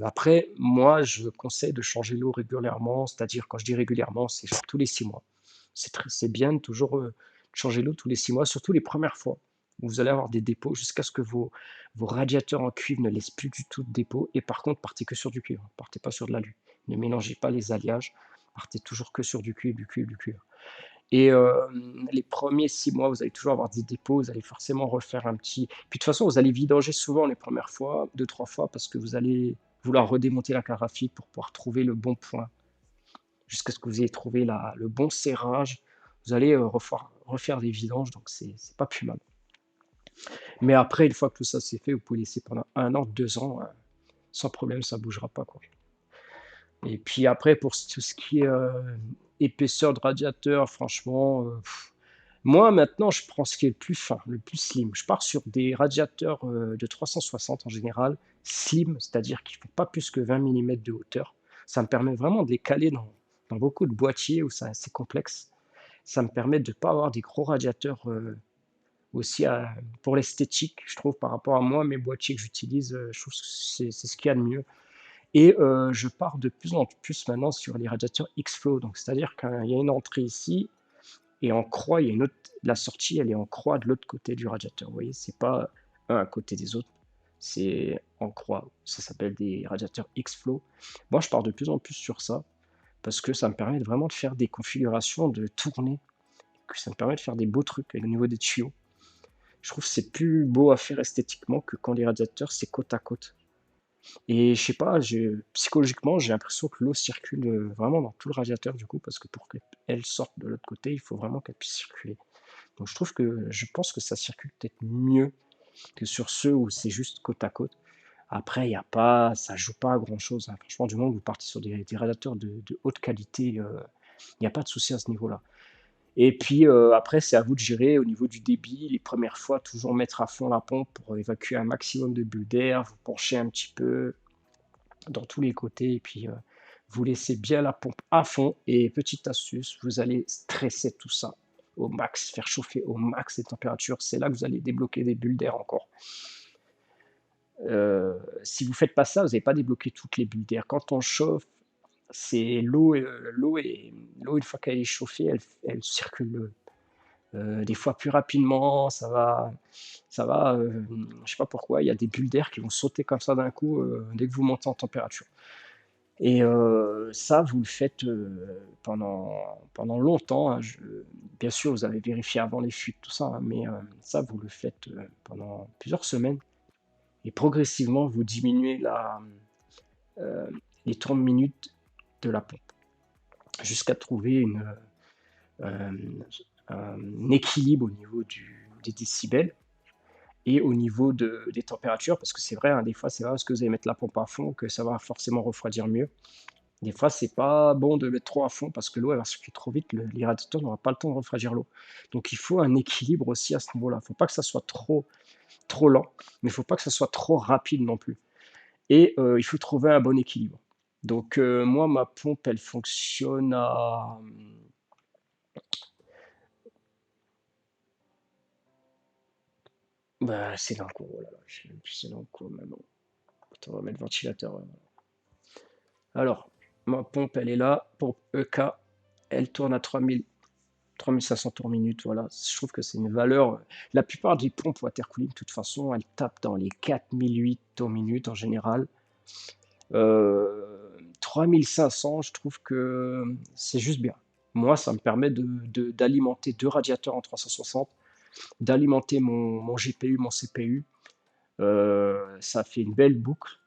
Après, moi, je conseille de changer l'eau régulièrement, c'est-à-dire quand je dis régulièrement, c'est genre tous les 6 mois. C'est bien de toujours changer l'eau tous les 6 mois, surtout les premières fois. Vous allez avoir des dépôts jusqu'à ce que vos radiateurs en cuivre ne laissent plus du tout de dépôt. Et par contre, partez que sur du cuivre, partez pas sur de l'alu. Ne mélangez pas les alliages, partez toujours que sur du cuivre, du cuivre, du cuivre. Et les premiers 6 mois, vous allez toujours avoir des dépôts, vous allez forcément refaire un petit. Puis de toute façon, vous allez vidanger souvent les premières fois, 2, 3 fois, parce que vous allez vouloir redémonter la carafe pour pouvoir trouver le bon point, jusqu'à ce que vous ayez trouvé le bon serrage. Vous allez refaire des vidanges, donc c'est pas plus mal. Mais après, une fois que tout ça c'est fait, vous pouvez laisser pendant 1 an, 2 ans, sans problème, ça bougera pas, quoi. Et puis après, pour tout ce qui est épaisseur de radiateur, franchement, moi maintenant, je prends ce qui est le plus fin, le plus slim. Je pars sur des radiateurs de 360 en général, slim, c'est-à-dire qu'ils ne font pas plus que 20 mm de hauteur. Ça me permet vraiment de les caler dans beaucoup de boîtiers où c'est assez complexe. Ça me permet de ne pas avoir des gros radiateurs aussi pour l'esthétique, je trouve, par rapport à moi, mes boîtiers que j'utilise, je trouve que c'est ce qu'il y a de mieux. Et je pars de plus en plus maintenant sur les radiateurs X-Flow. Donc, c'est-à-dire qu'il y a une entrée ici et en croix, il y a une autre. La sortie, elle est en croix de l'autre côté du radiateur. Vous voyez, c'est pas un à côté des autres, c'est en croix. Ça s'appelle des radiateurs X-Flow. Moi, je pars de plus en plus sur ça parce que ça me permet vraiment de faire des configurations, de tourner, que ça me permet de faire des beaux trucs au niveau des tuyaux. Je trouve que c'est plus beau à faire esthétiquement que quand les radiateurs, c'est côte à côte. Et je sais pas, psychologiquement, j'ai l'impression que l'eau circule vraiment dans tout le radiateur du coup, parce que pour qu'elle sorte de l'autre côté, il faut vraiment qu'elle puisse circuler. Donc je pense que ça circule peut-être mieux que sur ceux où c'est juste côte à côte. Après, ça joue pas à grand-chose, hein. Franchement, du moment que vous partez sur des radiateurs de haute qualité, il n'y a pas de souci à ce niveau-là. Et puis après, c'est à vous de gérer au niveau du débit. Les premières fois, toujours mettre à fond la pompe pour évacuer un maximum de bulles d'air, vous penchez un petit peu dans tous les côtés et puis vous laissez bien la pompe à fond. Et petite astuce, vous allez stresser tout ça au max, faire chauffer au max les températures. C'est là que vous allez débloquer des bulles d'air encore. Si vous ne faites pas ça, vous n'allez pas débloquer toutes les bulles d'air. Quand on chauffe, c'est l'eau, une fois qu'elle est chauffée, elle circule des fois plus rapidement, je sais pas pourquoi, il y a des bulles d'air qui vont sauter comme ça d'un coup dès que vous montez en température. Et ça, vous le faites pendant longtemps, hein. Bien sûr, vous avez vérifié avant les fuites, tout ça, hein, mais ça, vous le faites pendant plusieurs semaines. Et progressivement, vous diminuez euh, les tournes minutes de la pompe jusqu'à trouver euh, un équilibre au niveau des décibels et au niveau des températures, parce que c'est vrai, hein, des fois, c'est pas parce que vous allez mettre la pompe à fond que ça va forcément refroidir mieux. Des fois, c'est pas bon de mettre trop à fond parce que l'eau elle va circuler trop vite, les radiateurs n'auront pas le temps de refroidir l'eau. Donc il faut un équilibre aussi à ce niveau-là. Il ne faut pas que ça soit trop lent, mais il ne faut pas que ça soit trop rapide non plus. Et il faut trouver un bon équilibre. Donc moi, ma pompe, elle fonctionne à bah, c'est dans le cours, oh là là, je sais même plus c'est dans le cours maintenant. Attends, on va mettre ventilateur. Alors, ma pompe, elle est là, pompe EK, elle tourne à 3500 tours minute, voilà. Je trouve que c'est une valeur. La plupart des pompes water cooling, de toute façon, elles tapent dans les 4008 tours minute en général. 3500, je trouve que c'est juste bien. Moi, ça me permet d'alimenter 2 radiateurs en 360, d'alimenter mon GPU, mon CPU. Ça fait une belle boucle.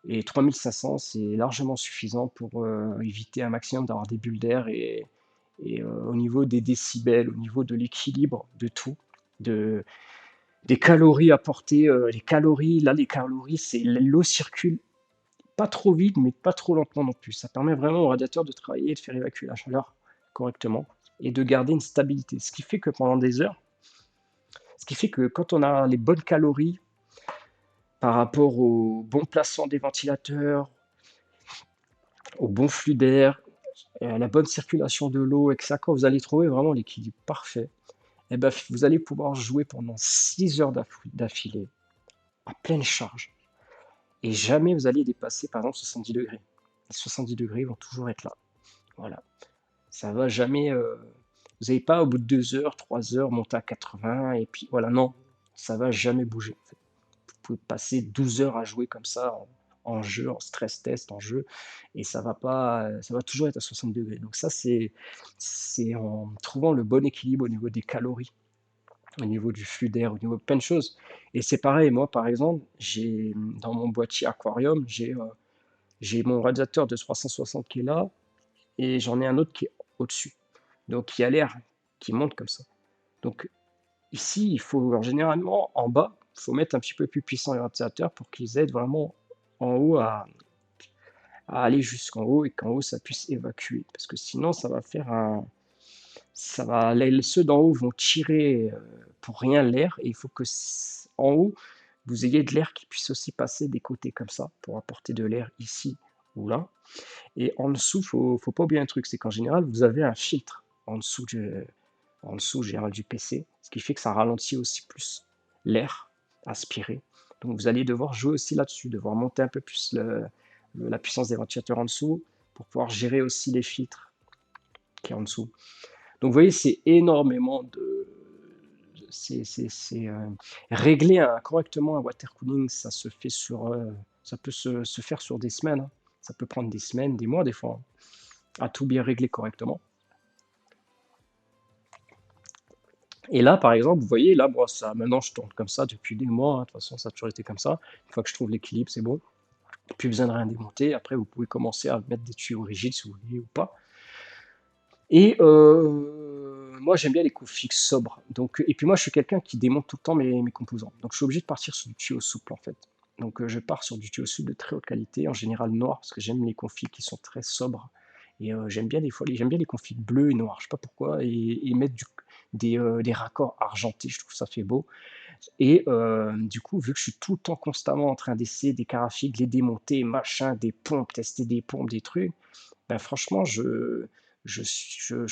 Et 3500, c'est largement suffisant pour éviter un maximum d'avoir des bulles d'air et au niveau des décibels, au niveau de l'équilibre de tout, de des calories apportées, les calories, là, les calories, c'est l'eau circule pas trop vite, mais pas trop lentement non plus. Ça permet vraiment au radiateur de travailler et de faire évacuer la chaleur correctement et de garder une stabilité. Ce qui fait que pendant des heures, ce qui fait que quand on a les bonnes calories par rapport au bon placement des ventilateurs, au bon flux d'air, et à la bonne circulation de l'eau et que ça, quand vous allez trouver vraiment l'équilibre parfait, et ben, vous allez pouvoir jouer pendant 6 heures d'affilée à pleine charge et jamais vous allez dépasser par exemple 70 degrés. Les 70 degrés vont toujours être là. Voilà. Ça va jamais, vous n'allez pas au bout de 2 heures, 3 heures monter à 80 et puis voilà, non, ça va jamais bouger en fait. Vous pouvez passer 12 heures à jouer comme ça en jeu, en stress test, en jeu et ça va pas, ça va toujours être à 60 degrés. Donc ça, c'est en trouvant le bon équilibre au niveau des calories, au niveau du flux d'air, au niveau de plein de choses et c'est pareil, moi, par exemple, j'ai, dans mon boîtier aquarium, j'ai mon radiateur de 360 qui est là et j'en ai un autre qui est au-dessus. Donc il y a l'air qui monte comme ça. Donc ici, il faut alors généralement en bas, il faut mettre un petit peu plus puissant les ventilateurs pour qu'ils aident vraiment en haut à aller jusqu'en haut et qu'en haut ça puisse évacuer. Parce que sinon ça va faire un ça va ceux d'en haut vont tirer, pour rien l'air et il faut que en haut, vous ayez de l'air qui puisse aussi passer des côtés comme ça, pour apporter de l'air ici ou là. Et en dessous, faut pas oublier un truc, c'est qu'en général, vous avez un filtre en dessous, en général, du PC, ce qui fait que ça ralentit aussi plus l'air aspiré. Donc vous allez devoir jouer aussi là-dessus, devoir monter un peu plus la puissance des ventilateurs en dessous pour pouvoir gérer aussi les filtres qui est en dessous. Donc vous voyez, c'est énormément régler correctement un water cooling, ça se fait ça peut se faire sur des semaines, hein. Ça peut prendre des semaines, des mois des fois, hein, à tout bien régler correctement. Et là, par exemple, vous voyez, là, moi, ça, maintenant, je tourne comme ça depuis des mois, hein, de toute façon, ça a toujours été comme ça. Une fois que je trouve l'équilibre, c'est bon. Plus besoin de rien démonter. Après, vous pouvez commencer à mettre des tuyaux rigides si vous voulez ou pas. Et moi, j'aime bien les configs sobres. Donc, et puis moi, je suis quelqu'un qui démonte tout le temps mes composants. Donc, je suis obligé de partir sur du tuyau souple, en fait. Donc, je pars sur du tuyau souple de très haute qualité, en général noir, parce que j'aime les configs qui sont très sobres. Et j'aime bien des fois, j'aime bien les configs bleus et noirs, je sais pas pourquoi, et mettre des raccords argentés, je trouve ça fait beau. Et du coup, vu que je suis tout le temps constamment en train d'essayer des carafiques, les démonter, machin, des pompes, tester des pompes, des trucs, ben franchement, je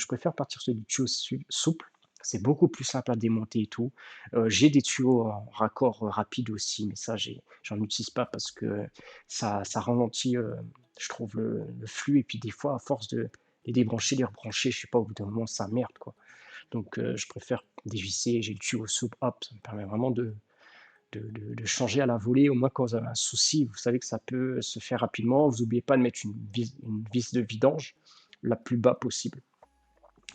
préfère partir sur du tuyau souple. C'est beaucoup plus simple à démonter et tout. J'ai des tuyaux en raccord rapide aussi, mais ça, j'en utilise pas parce que ça ralentit, je trouve, le flux. Et puis des fois, à force de les débrancher, les rebrancher, je sais pas, au bout d'un moment, ça merde, quoi. Donc, je préfère dévisser. J'ai le tuyau souple, hop, ça me permet vraiment de changer à la volée. Au moins, quand vous avez un souci, vous savez que ça peut se faire rapidement. Vous n'oubliez pas de mettre une vis de vidange la plus bas possible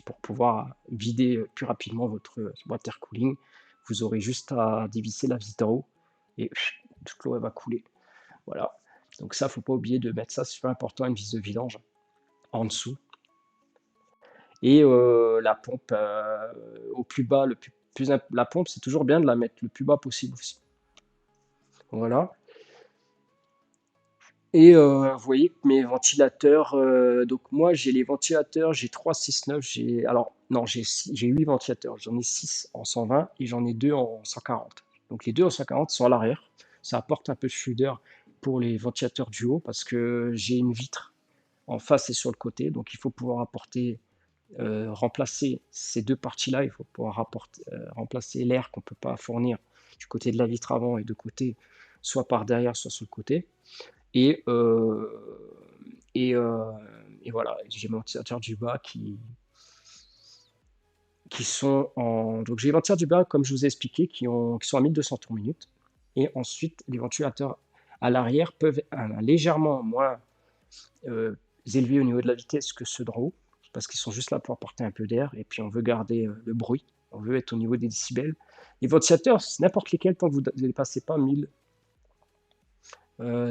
pour pouvoir vider plus rapidement votre water cooling. Vous aurez juste à dévisser la vis d'en haut et toute l'eau va couler. Voilà. Donc ça, faut pas oublier de mettre ça, c'est super important, une vis de vidange en dessous. Et la pompe au plus bas, la pompe, c'est toujours bien de la mettre le plus bas possible aussi. Voilà. Et vous voyez que mes ventilateurs, donc moi j'ai les ventilateurs, j'ai 3, 6, 9, alors non, j'ai 8 ventilateurs. J'en ai 6 en 120 et j'en ai 2 en 140. Donc les 2 en 140 sont à l'arrière. Ça apporte un peu de flux d'air pour les ventilateurs du haut parce que j'ai une vitre en face et sur le côté. Donc il faut pouvoir remplacer ces 2 parties-là. Il faut pouvoir remplacer l'air qu'on ne peut pas fournir du côté de la vitre avant et de côté, soit par derrière, soit sur le côté. Et, et, heu, et voilà, j'ai mes ventilateurs du bas qui sont en donc j'ai les ventilateurs du bas, comme je vous ai expliqué, qui sont à 1200 tours minute et ensuite les ventilateurs à l'arrière peuvent être légèrement moins, élevés au niveau de la vitesse que ceux d'en haut, parce qu'ils sont juste là pour apporter un peu d'air et puis on veut garder, le bruit, on veut être au niveau des décibels. Les ventilateurs, c'est n'importe lesquels tant que vous ne dépassez pas 1000,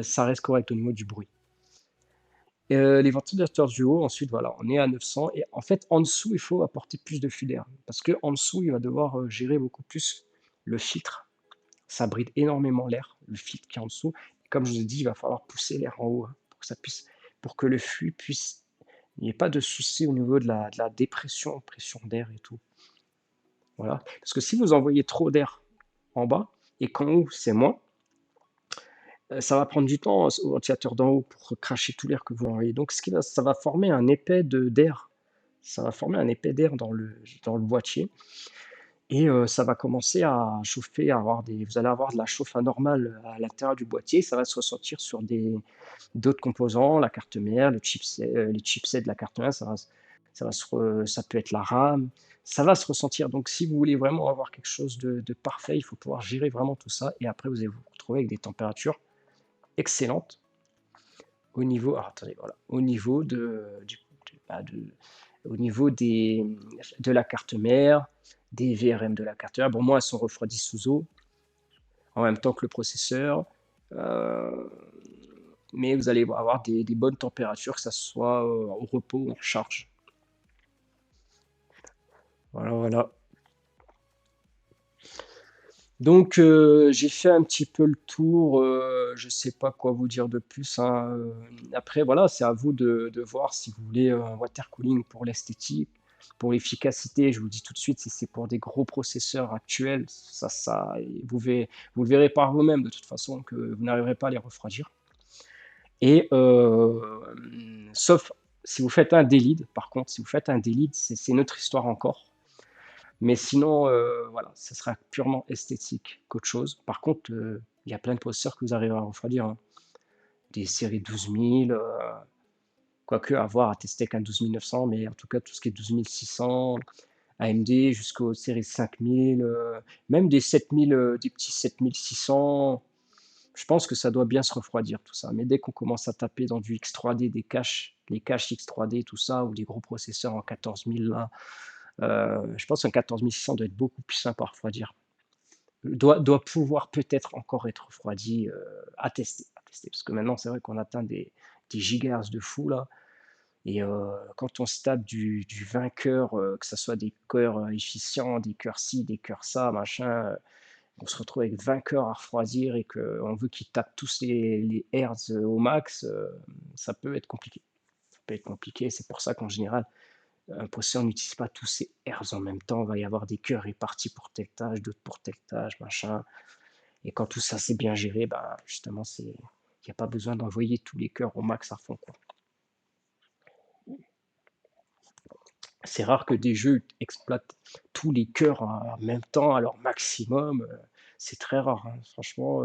ça reste correct au niveau du bruit. Les ventilateurs du haut, ensuite, voilà, on est à 900 et en fait, en dessous, il faut apporter plus de flux d'air parce que en dessous, il va devoir, gérer beaucoup plus le filtre. Ça bride énormément l'air, le filtre qui est en dessous. Et comme je vous ai dit, il va falloir pousser l'air en haut, hein, pour que le flux puisse il n'y ait pas de souci au niveau de la dépression, pression d'air et tout, voilà. Parce que si vous envoyez trop d'air en bas et qu'en haut, c'est moins, ça va prendre du temps au ventilateur d'en haut pour cracher tout l'air que vous envoyez. Donc ce qui va ça va former un épais d'air. Ça va former un épais d'air dans le boîtier et ça va commencer à chauffer, à avoir des vous allez avoir de la chauffe anormale à l'intérieur du boîtier. Ça va se ressentir sur d'autres composants, la carte mère, les chipsets de la carte mère, ça peut être la RAM, ça va se ressentir. Donc si vous voulez vraiment avoir quelque chose de parfait, il faut pouvoir gérer vraiment tout ça et après vous allez vous retrouver avec des températures excellentes au niveau attendez, voilà, au niveau au niveau de la carte mère, des VRM de la carte mère. Bon, moi, elles sont refroidies sous eau en même temps que le processeur, heu, mais vous allez avoir des bonnes températures, que ça soit, au repos ou en charge. Voilà, voilà. Donc j'ai fait un petit peu le tour, je sais pas quoi vous dire de plus, hein, après voilà, c'est à vous de voir si vous voulez, un water cooling pour l'esthétique, pour l'efficacité. Je vous le dis tout de suite, si c'est pour des gros processeurs actuels, ça vous le verrez par vous-même de toute façon que vous n'arriverez pas à les refroidir et sauf si vous faites un D-Lead, par contre, si vous faites un D-Lead, c'est une autre histoire encore. Mais sinon, voilà, ça sera purement esthétique qu'autre chose. Par contre, il y a plein de processeurs que vous arriverez à refroidir, hein. Des séries 12000, quoique à voir, à tester avec un 12900, mais en tout cas tout ce qui est 12600, AMD jusqu'aux séries 5000, même des 7000, des petits 7600, je pense que ça doit bien se refroidir tout ça. Mais dès qu'on commence à taper dans du X3D, des caches, les caches X3D, tout ça, ou des gros processeurs en 14000 là, je pense qu'un 14600 doit être beaucoup plus simple à refroidir. Doit pouvoir peut-être encore être refroidi, à tester. Parce que maintenant, c'est vrai qu'on atteint des gigahertz de fou là et quand on se tape du 20 cœurs, que ça soit des cœurs, efficients, des cœurs ci, des cœurs ça, machin, on se retrouve avec 20 cœurs à refroidir et qu'on veut qu'ils tapent tous les hertz, au max, ça peut être compliqué. Ça peut être compliqué, c'est pour ça qu'en général, un processeur n'utilise pas tous ces hertz en même temps. Il va y avoir des cœurs répartis pour telle tâche, d'autres pour telle tâche, machin. Et quand tout ça c'est bien géré, bah, justement, il n'y a pas besoin d'envoyer tous les cœurs au max à fond, quoi. C'est rare que des jeux exploitent tous les cœurs en même temps à leur maximum. C'est très rare, hein. Franchement,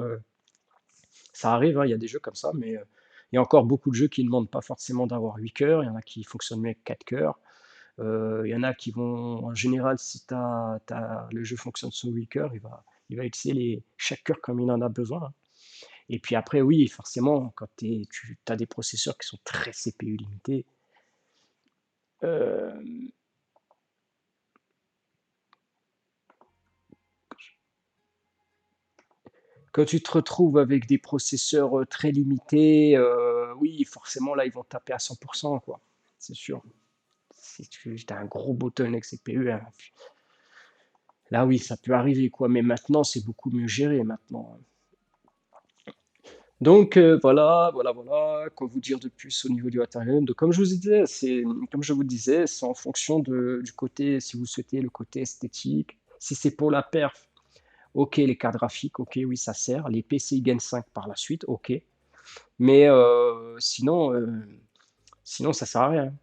ça arrive, hein, il y a des jeux comme ça, mais il y a encore beaucoup de jeux qui ne demandent pas forcément d'avoir 8 cœurs. Il y en a qui fonctionnent mieux avec 4 cœurs. Il y en a qui vont en général, si le jeu fonctionne sur 8 cœurs, il va utiliser chaque cœur comme il en a besoin, hein. Et puis après, oui, forcément, quand tu as des processeurs qui sont très CPU limités, hem, quand tu te retrouves avec des processeurs, très limités, oui, forcément, là, ils vont taper à 100 quoi, c'est sûr. Si tu as un gros bottleneck CPU, hein, là, oui, ça peut arriver, quoi, mais maintenant, c'est beaucoup mieux géré maintenant, hein. Donc voilà, voilà, voilà, quoi vous dire de plus au niveau du matériel? Donc comme je vous disais, c'est en fonction du côté si vous souhaitez le côté esthétique. Si c'est pour la perf, OK, les cartes graphiques, OK, oui, ça sert. Les PCI Gen 5 par la suite, OK. Mais sinon ça sert à rien.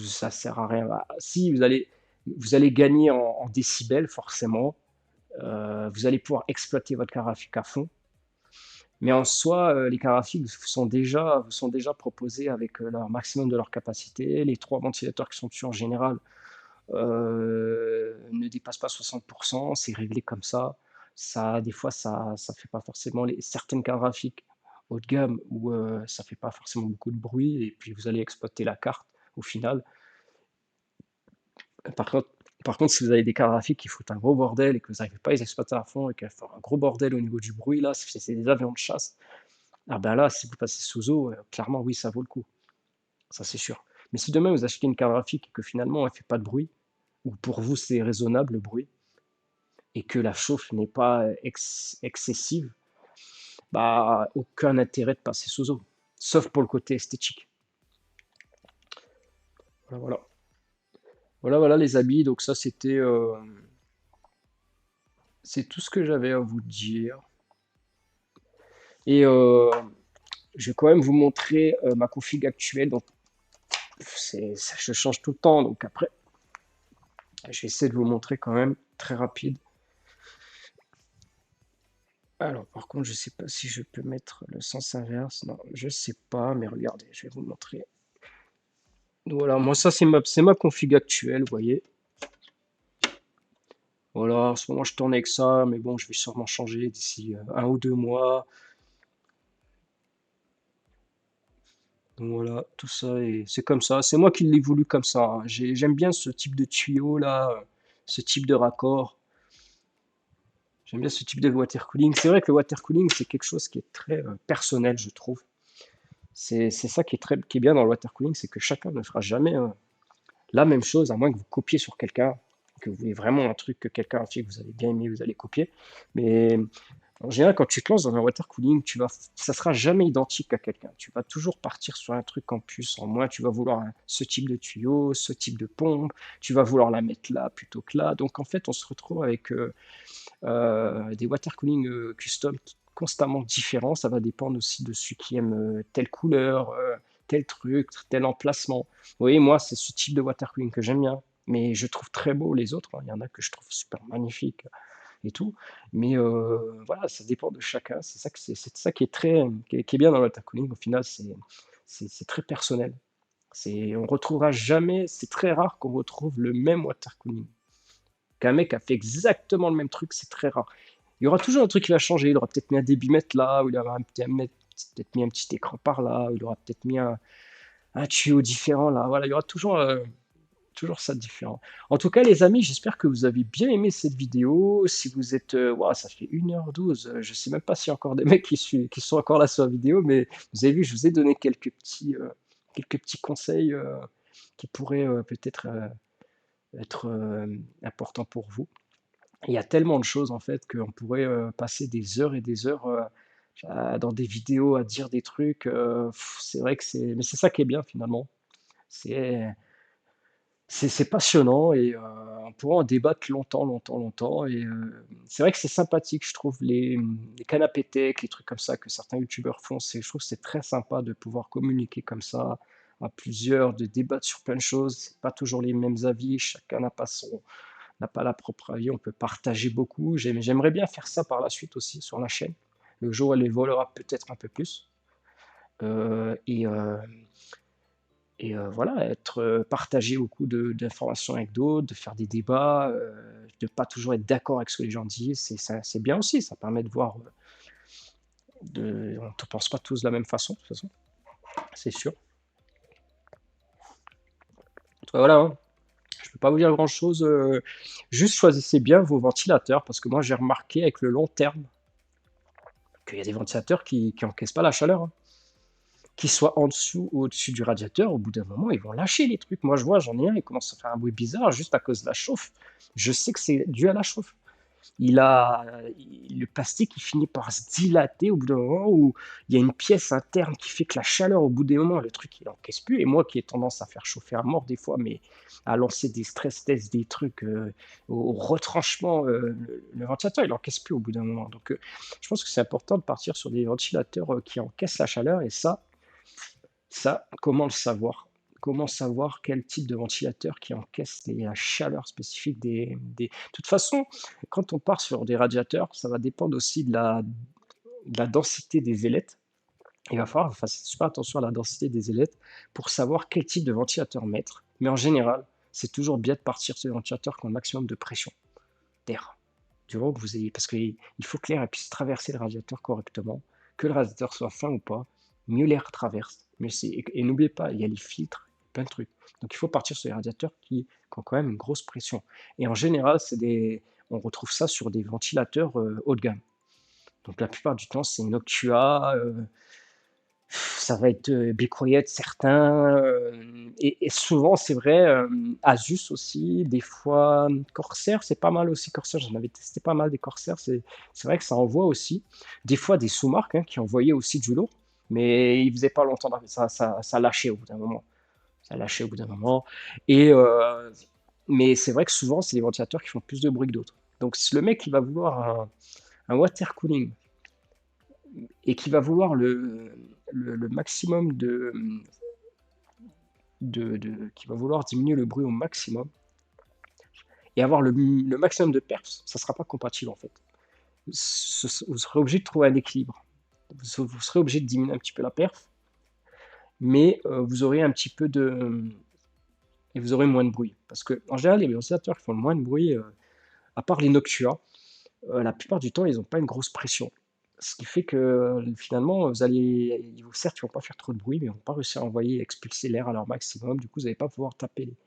Ça sert à rien. Bah, si vous allez gagner en décibels forcément, vous allez pouvoir exploiter votre carte graphique à fond. Mais en soi, les cartes graphiques vous sont déjà proposés avec, leur maximum de leur capacité. Les 3 ventilateurs qui sont dessus en général, ne dépassent pas 60. C'est réglé comme ça. Ça des fois ça fait pas forcément les certaines cartes graphiques haut de gamme où, ça fait pas forcément beaucoup de bruit et puis vous allez exploiter la carte au final. Par contre si vous avez des cartes graphiques qui foutent un gros bordel et que vous n'arrivez pas à les exploiter à fond et qu'elles font un gros bordel au niveau du bruit là, c'est des avions de chasse. Ah ben là, si vous passez sous eau, clairement oui, ça vaut le coup, ça c'est sûr. Mais si demain vous achetez une carte graphique et que finalement elle fait pas de bruit, ou pour vous c'est raisonnable le bruit, et que la chauffe n'est pas excessive, bah aucun intérêt de passer sous eau, sauf pour le côté esthétique. Voilà, voilà. Voilà, voilà les amis, donc ça c'était, c'est tout ce que j'avais à vous dire. Et je vais quand même vous montrer ma config actuelle. Donc, je change tout le temps. Donc après, je vais essayer de vous montrer quand même très rapide. Alors, par contre, je sais pas si je peux mettre le sens inverse. Non, je sais pas, mais regardez, je vais vous montrer. Donc, voilà, moi ça c'est ma config actuelle, vous voyez. Voilà, en ce moment je tourne avec ça, mais bon, je vais sûrement changer d'ici 1 ou 2 mois. Donc voilà, tout ça, et c'est comme ça. C'est moi qui l'ai voulu comme ça, hein. J'aime bien ce type de tuyau là, ce type de raccord. J'aime bien ce type de water cooling. C'est vrai que le water cooling, c'est quelque chose qui est très personnel, je trouve. C'est ça qui est bien dans le water cooling, c'est que chacun ne fera jamais la même chose, à moins que vous copiez sur quelqu'un, que vous voulez vraiment un truc que quelqu'un a fait, que vous avez bien aimé, vous allez copier. Mais en général, quand tu te lances dans un water cooling, ça sera jamais identique à quelqu'un. Tu vas toujours partir sur un truc en plus, en moins. Tu vas vouloir ce type de tuyau, ce type de pompe. Tu vas vouloir la mettre là plutôt que là. Donc en fait, on se retrouve avec des water cooling custom constamment différents. Ça va dépendre aussi de celui qui aime telle couleur, tel truc, tel emplacement. Vous voyez, moi, c'est ce type de water cooling que j'aime bien. Mais je trouve très beau les autres, hein. Il y en a que je trouve super magnifiques et tout. Mais voilà, ça dépend de chacun. C'est ça qui est qui est bien dans le water cooling. Au final, c'est très personnel. On retrouvera jamais, c'est très rare qu'on retrouve le même water cooling. Qu'un mec a fait exactement le même truc, c'est très rare. Il y aura toujours un truc qui va changer. Il aura peut-être mis un débitmètre là, ou il aura peut-être mis un petit écran par là, ou il aura peut-être mis un tuyau différent là. Voilà, il y aura toujours ça de différent. En tout cas, les amis, j'espère que vous avez bien aimé cette vidéo. Si vous êtes, ouah, ça fait 1h12. Je sais même pas s'il y a encore des mecs qui sont encore là sur la vidéo, mais vous avez vu, je vous ai donné quelques petits conseils qui pourraient peut-être être importants pour vous. Il y a tellement de choses en fait qu'on pourrait passer des heures et des heures dans des vidéos à dire des trucs. C'est vrai que mais c'est ça qui est bien finalement. C'est c'est passionnant, et on pourra en débattre longtemps, longtemps, longtemps. Et c'est vrai que c'est sympathique, je trouve, les canapés tech, les trucs comme ça que certains youtubeurs font. Je trouve que c'est très sympa de pouvoir communiquer comme ça à plusieurs, de débattre sur plein de choses. C'est pas toujours les mêmes avis, chacun n'a pas la propre avis, on peut partager beaucoup. J'aimerais bien faire ça par la suite aussi sur la chaîne. Le jour où elle évoluera peut-être un peu plus. Euh, et, euh, voilà, partager beaucoup d'informations avec d'autres, de faire des débats, de pas toujours être d'accord avec ce que les gens disent. C'est bien aussi, ça permet de voir, on ne pense pas tous de la même façon, de toute façon, c'est sûr. Voilà, hein. Je ne peux pas vous dire grand-chose. Juste choisissez bien vos ventilateurs, parce que moi j'ai remarqué avec le long terme qu'il y a des ventilateurs qui encaissent pas la chaleur, hein. Qu'ils soient en dessous ou au-dessus du radiateur, au bout d'un moment, ils vont lâcher les trucs. Moi, je vois, j'en ai un, il commence à faire un bruit bizarre juste à cause de la chauffe. Je sais que c'est dû à la chauffe. Le plastique, il finit par se dilater au bout d'un moment où il y a une pièce interne qui fait que la chaleur, au bout des moments, le truc, il encaisse plus. Et moi qui ai tendance à faire chauffer à mort des fois, mais à lancer des stress tests, des trucs au retranchement, le ventilateur, il encaisse plus au bout d'un moment. Donc, je pense que c'est important de partir sur des ventilateurs qui encaissent la chaleur. Et ça, comment le savoir? Comment savoir quel type de ventilateur qui encaisse la chaleur spécifique des... De toute façon, quand on part sur des radiateurs, ça va dépendre aussi de la densité des ailettes. Il va falloir faire super attention à la densité des ailettes pour savoir quel type de ventilateur mettre. Mais en général, c'est toujours bien de partir sur des ventilateurs qui ont le maximum de pression d'air. Du moment que vous ayez, parce qu'il faut que l'air puisse traverser le radiateur correctement, que le radiateur soit fin ou pas, mieux l'air traverse. Mais et n'oubliez pas, il y a les filtres, plein de trucs. Donc il faut partir sur des radiateurs qui ont quand même une grosse pression. Et en général, on retrouve ça sur des ventilateurs haut de gamme. Donc la plupart du temps, c'est Noctua, ça va être, Be Quiet certains, et souvent c'est vrai, Asus aussi, des fois, Corsair, c'est pas mal aussi Corsair, j'en avais testé pas mal des Corsair, c'est vrai que ça envoie aussi. Des fois des sous-marques, hein, qui envoyaient aussi du lourd, mais ils faisaient pas longtemps d'arrêt, ça lâchait au bout d'un moment. Ça lâchait au bout d'un moment et mais c'est vrai que souvent, c'est des ventilateurs qui font plus de bruit que d'autres. Donc si le mec, il va vouloir un water cooling et qui va vouloir le maximum qui va vouloir diminuer le bruit au maximum et avoir le maximum de perf, ça sera pas compatible en fait. Vous serez obligé de trouver un équilibre. Vous serez obligé de diminuer un petit peu la perf, mais vous aurez un petit peu de et vous aurez moins de bruit. Parce qu'en général, les ventilateurs qui font le moins de bruit, à part les Noctua, la plupart du temps, ils ont pas une grosse pression. Ce qui fait que, finalement, vous allez certes, ils vont pas faire trop de bruit, mais ils vont pas réussir à envoyer, expulser l'air à leur maximum. Du coup, vous allez pas pouvoir taper les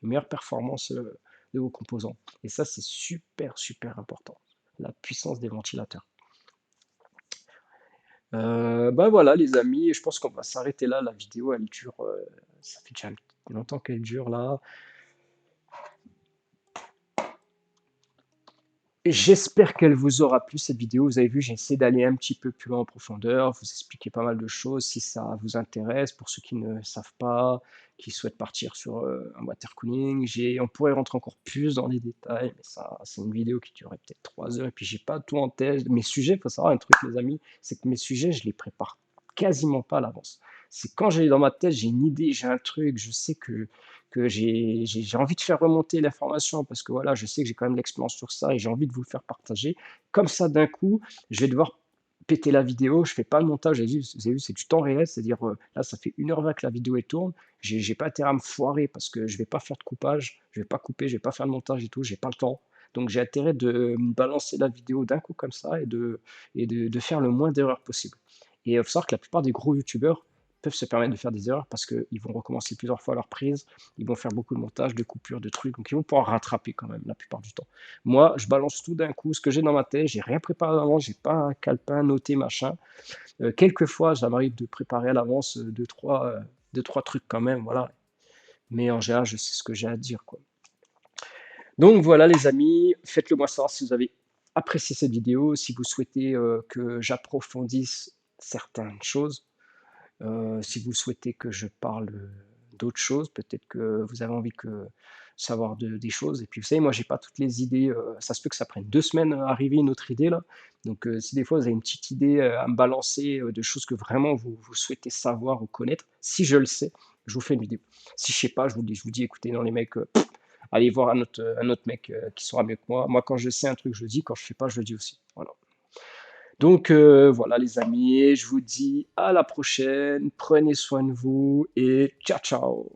meilleures performances, de vos composants et ça, c'est super, super important, la puissance des ventilateurs. Bah, voilà les amis, je pense qu'on va s'arrêter là. La vidéo, elle dure, ça fait déjà longtemps qu'elle dure là. J'espère qu'elle vous aura plu cette vidéo. Vous avez vu, j'ai essayé d'aller un petit peu plus loin en profondeur, vous expliquer pas mal de choses si ça vous intéresse. Pour ceux qui ne savent pas, qui souhaitent partir sur, un water cooling, on pourrait rentrer encore plus dans les détails, mais ça, c'est une vidéo qui durerait peut-être 3 heures et puis j'ai pas tout en tête. Mes sujets, il faut savoir un truc les amis, c'est que mes sujets, je les prépare quasiment pas à l'avance. C'est quand j'ai dans ma tête, j'ai une idée, j'ai un truc, je sais que j'ai envie de faire remonter l'information parce que voilà, je sais que j'ai quand même de l'expérience sur ça et j'ai envie de vous le faire partager. Comme ça, d'un coup, je vais devoir péter la vidéo, je fais pas le montage, vous avez vu, c'est du temps réel, c'est-à-dire, là, ça fait 1h20 que la vidéo elle tourne, j'ai pas intérêt à me foirer parce que je vais pas faire de coupage, je vais pas couper, je vais pas faire de montage et tout, j'ai pas le temps. Donc j'ai intérêt de me balancer la vidéo d'un coup comme ça et de faire le moins d'erreurs possible. Et il faut savoir que la plupart des gros youtubeurs peuvent se permettre de faire des erreurs parce qu'ils vont recommencer plusieurs fois leur prise, ils vont faire beaucoup de montage, de coupures, de trucs, donc ils vont pouvoir rattraper quand même la plupart du temps. Moi, je balance tout d'un coup, ce que j'ai dans ma tête, j'ai rien préparé avant, j'ai pas un calepin noté, machin. Quelquefois, ça m'arrive de préparer à l'avance 2-3 trucs quand même, voilà. Mais en général, je sais ce que j'ai à dire, quoi. Donc voilà les amis, faites-le moi savoir si vous avez apprécié cette vidéo, si vous souhaitez que j'approfondisse certaines choses. Si vous souhaitez que je parle, d'autres choses, peut-être que vous avez envie que savoir des choses et puis vous savez, moi j'ai pas toutes les idées, ça se peut que ça prenne 2 semaines à arriver une autre idée là. Donc si des fois vous avez une petite idée, à me balancer, de choses que vraiment vous souhaitez savoir ou connaître, si je le sais, je vous fais une vidéo. Si je sais pas, je vous dis: «Écoutez, non les mecs, allez voir un autre mec, qui saura mieux que moi». Moi quand je sais un truc, je le dis, quand je sais pas, je le dis aussi. Voilà. Donc voilà les amis, je vous dis à la prochaine, prenez soin de vous et ciao ciao.